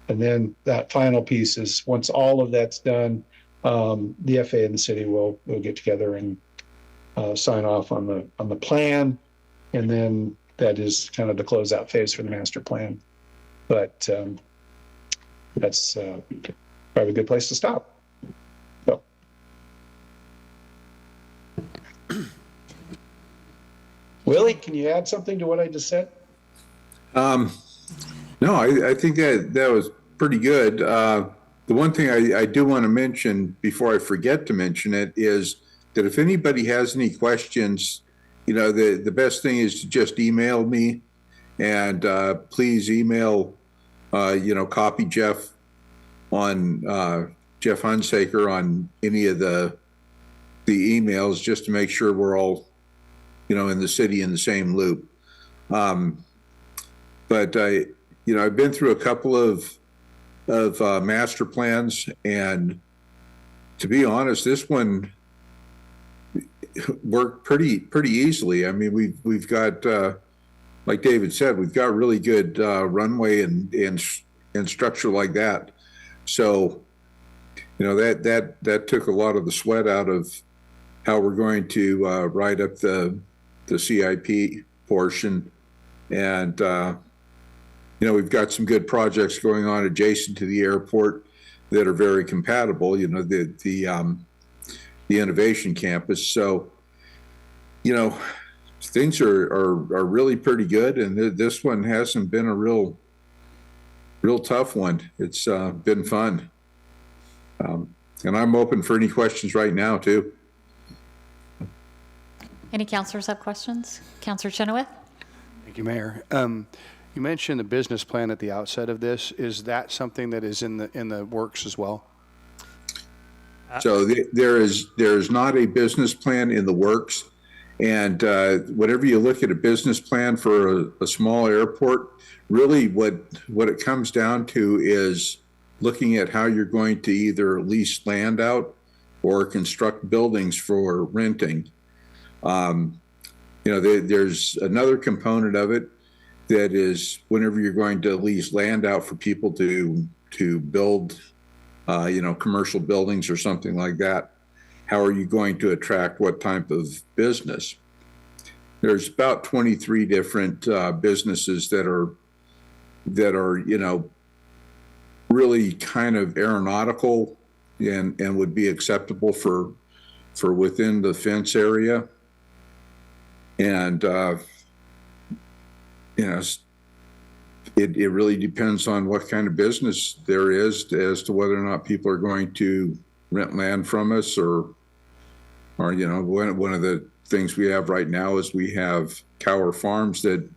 S14: And then that final piece is, once all of that's done, the FAA and the city will get together and sign off on the plan, and then that is kind of the closeout phase for the master plan. But that's probably a good place to stop. So. Willie, can you add something to what I just said?
S13: No, I think that was pretty good. The one thing I do want to mention before I forget to mention it is that if anybody has any questions, you know, the best thing is to just email me, and please email, you know, copy Jeff on Jeff Hunsaker on any of the emails, just to make sure we're all, you know, in the city in the same loop. But you know, I've been through a couple of master plans, and to be honest, this one worked pretty easily. I mean, we've got, like David said, we've got really good runway and structure like that. So, you know, that took a lot of the sweat out of how we're going to write up the CIP portion. And you know, we've got some good projects going on adjacent to the airport that are very compatible. You know, the innovation campus. So, you know, things are really pretty good, and this one hasn't been a real tough one. It's been fun, and I'm open for any questions right now too.
S12: Any councilors have questions? Councilor Chenoweth?
S7: Thank you, Mayor. You mentioned the business plan at the outset of this. Is that something that is in the works as well?
S13: So there is not a business plan in the works, and whenever you look at a business plan for a small airport, really what it comes down to is looking at how you're going to either lease land out or construct buildings for renting. You know, there's another component of it that is whenever you're going to lease land out for people to build, you know, commercial buildings or something like that, how are you going to attract what type of business? There's about 23 different businesses that are, you know, really kind of aeronautical and would be acceptable for within the fence area. And, you know, it really depends on what kind of business there is as to whether or not people are going to rent land from us or you know, one of the things we have right now is we have Cower Farms that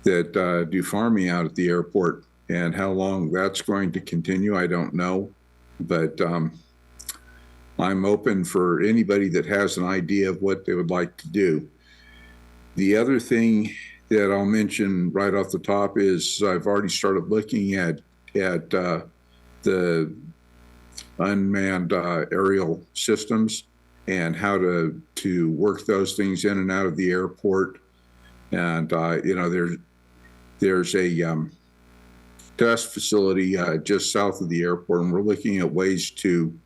S13: do farming out at the airport, and how long that's going to continue, I don't know, but I'm open for anybody that has an idea of what they would like to do. The other thing that I'll mention right off the top is I've already started looking at the unmanned aerial systems and how to work those things in and out of the airport. And, there's a test facility just south of the airport, and we're looking at ways to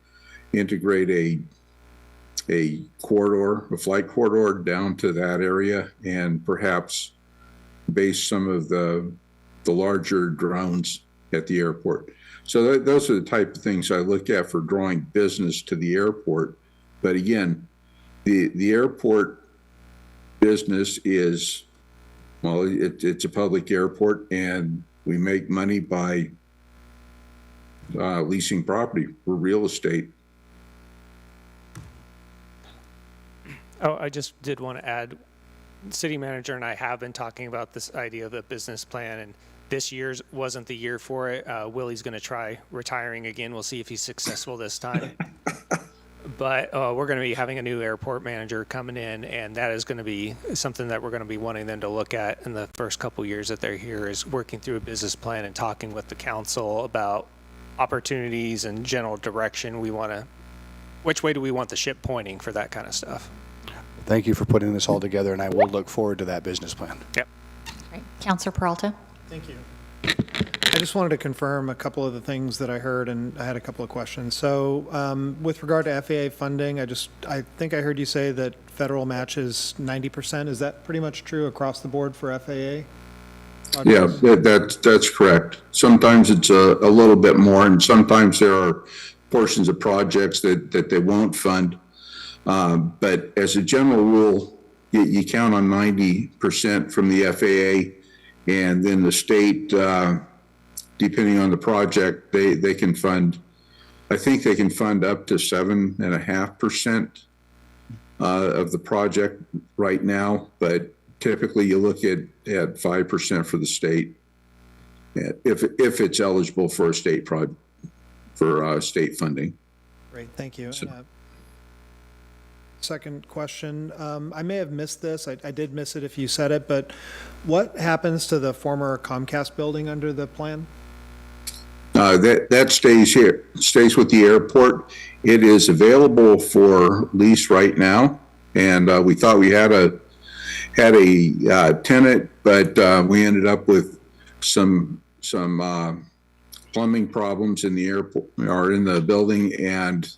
S13: integrate a corridor, a flight corridor down to that area, and perhaps base some of the larger drones at the airport. So those are the type of things I look at for drawing business to the airport. But again, the airport business is, well, it's a public airport, and we make money by leasing property for real estate.
S16: Oh, I just did want to add, city manager and I have been talking about this idea of a business plan, and this year's wasn't the year for it. Willie's going to try retiring again. We'll see if he's successful this time. But we're going to be having a new airport manager coming in, and that is going to be something that we're going to be wanting them to look at in the first couple years that they're here, is working through a business plan and talking with the council about opportunities and general direction we want to, which way do we want the ship pointing for that kind of stuff.
S7: Thank you for putting this all together, and I will look forward to that business plan.
S16: Yep.
S12: Great. Counselor Peralta?
S4: Thank you. I just wanted to confirm a couple of the things that I heard, and I had a couple of questions. So with regard to FAA funding, I think I heard you say that federal match is 90%. Is that pretty much true across the board for FAA?
S13: Yeah, that's correct. Sometimes it's a little bit more, and sometimes there are portions of projects that they won't fund. But as a general rule, you count on 90% from the FAA, and then the state, depending on the project, they can fund, I think they can fund up to 7.5% of the project right now, but typically you look at 5% for the state, if it's eligible for a state state funding.
S4: Great, thank you. So, second question, I may have missed this. I did miss it if you said it, but what happens to the former Comcast building under the plan?
S13: That stays here, stays with the airport. It is available for lease right now, and we thought we had a tenant, but we ended up with some plumbing problems in the airport or in the building, and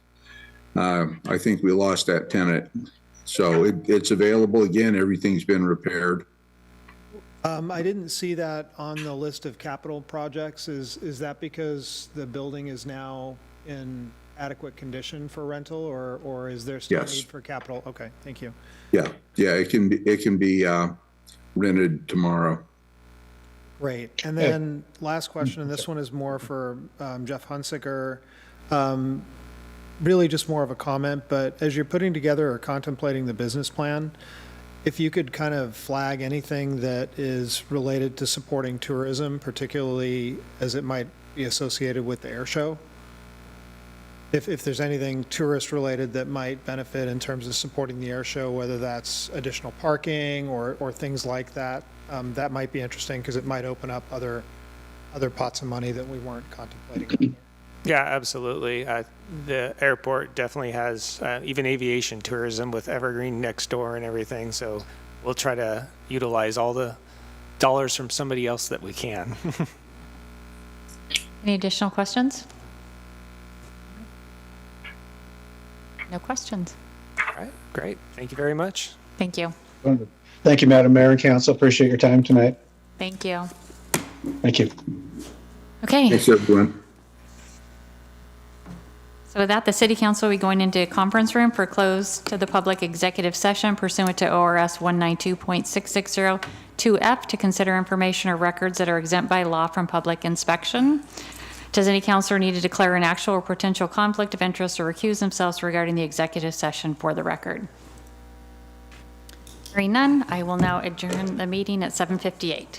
S13: I think we lost that tenant. So it's available again. Everything's been repaired.
S4: I didn't see that on the list of capital projects. Is that because the building is now in adequate condition for rental, or is there still need for capital? Okay, thank you.
S13: Yeah, it can be rented tomorrow.
S4: Great. And then last question, and this one is more for Jeff Hunsaker. Really just more of a comment, but as you're putting together or contemplating the business plan, if you could kind of flag anything that is related to supporting tourism, particularly as it might be associated with the air show. If there's anything tourist related that might benefit in terms of supporting the air show, whether that's additional parking or things like that, that might be interesting because it might open up other pots of money that we weren't contemplating.
S16: Yeah, absolutely. The airport definitely has even aviation tourism with Evergreen next door and everything. So we'll try to utilize all the dollars from somebody else that we can.
S12: Any additional questions? No questions.
S16: All right, great. Thank you very much.
S12: Thank you.
S14: Thank you, Madam Mayor and Council. Appreciate your time tonight.
S12: Thank you.
S14: Thank you.
S12: Okay.
S13: Thanks, everyone.
S12: So with that, the city council will be going into conference room for close to the public executive session pursuant to ORS 192.6602F to consider information or records that are exempt by law from public inspection. Does any councilor need to declare an actual or potential conflict of interest or recuse themselves regarding the executive session for the record? Hearing none, I will now adjourn the meeting at 7:58.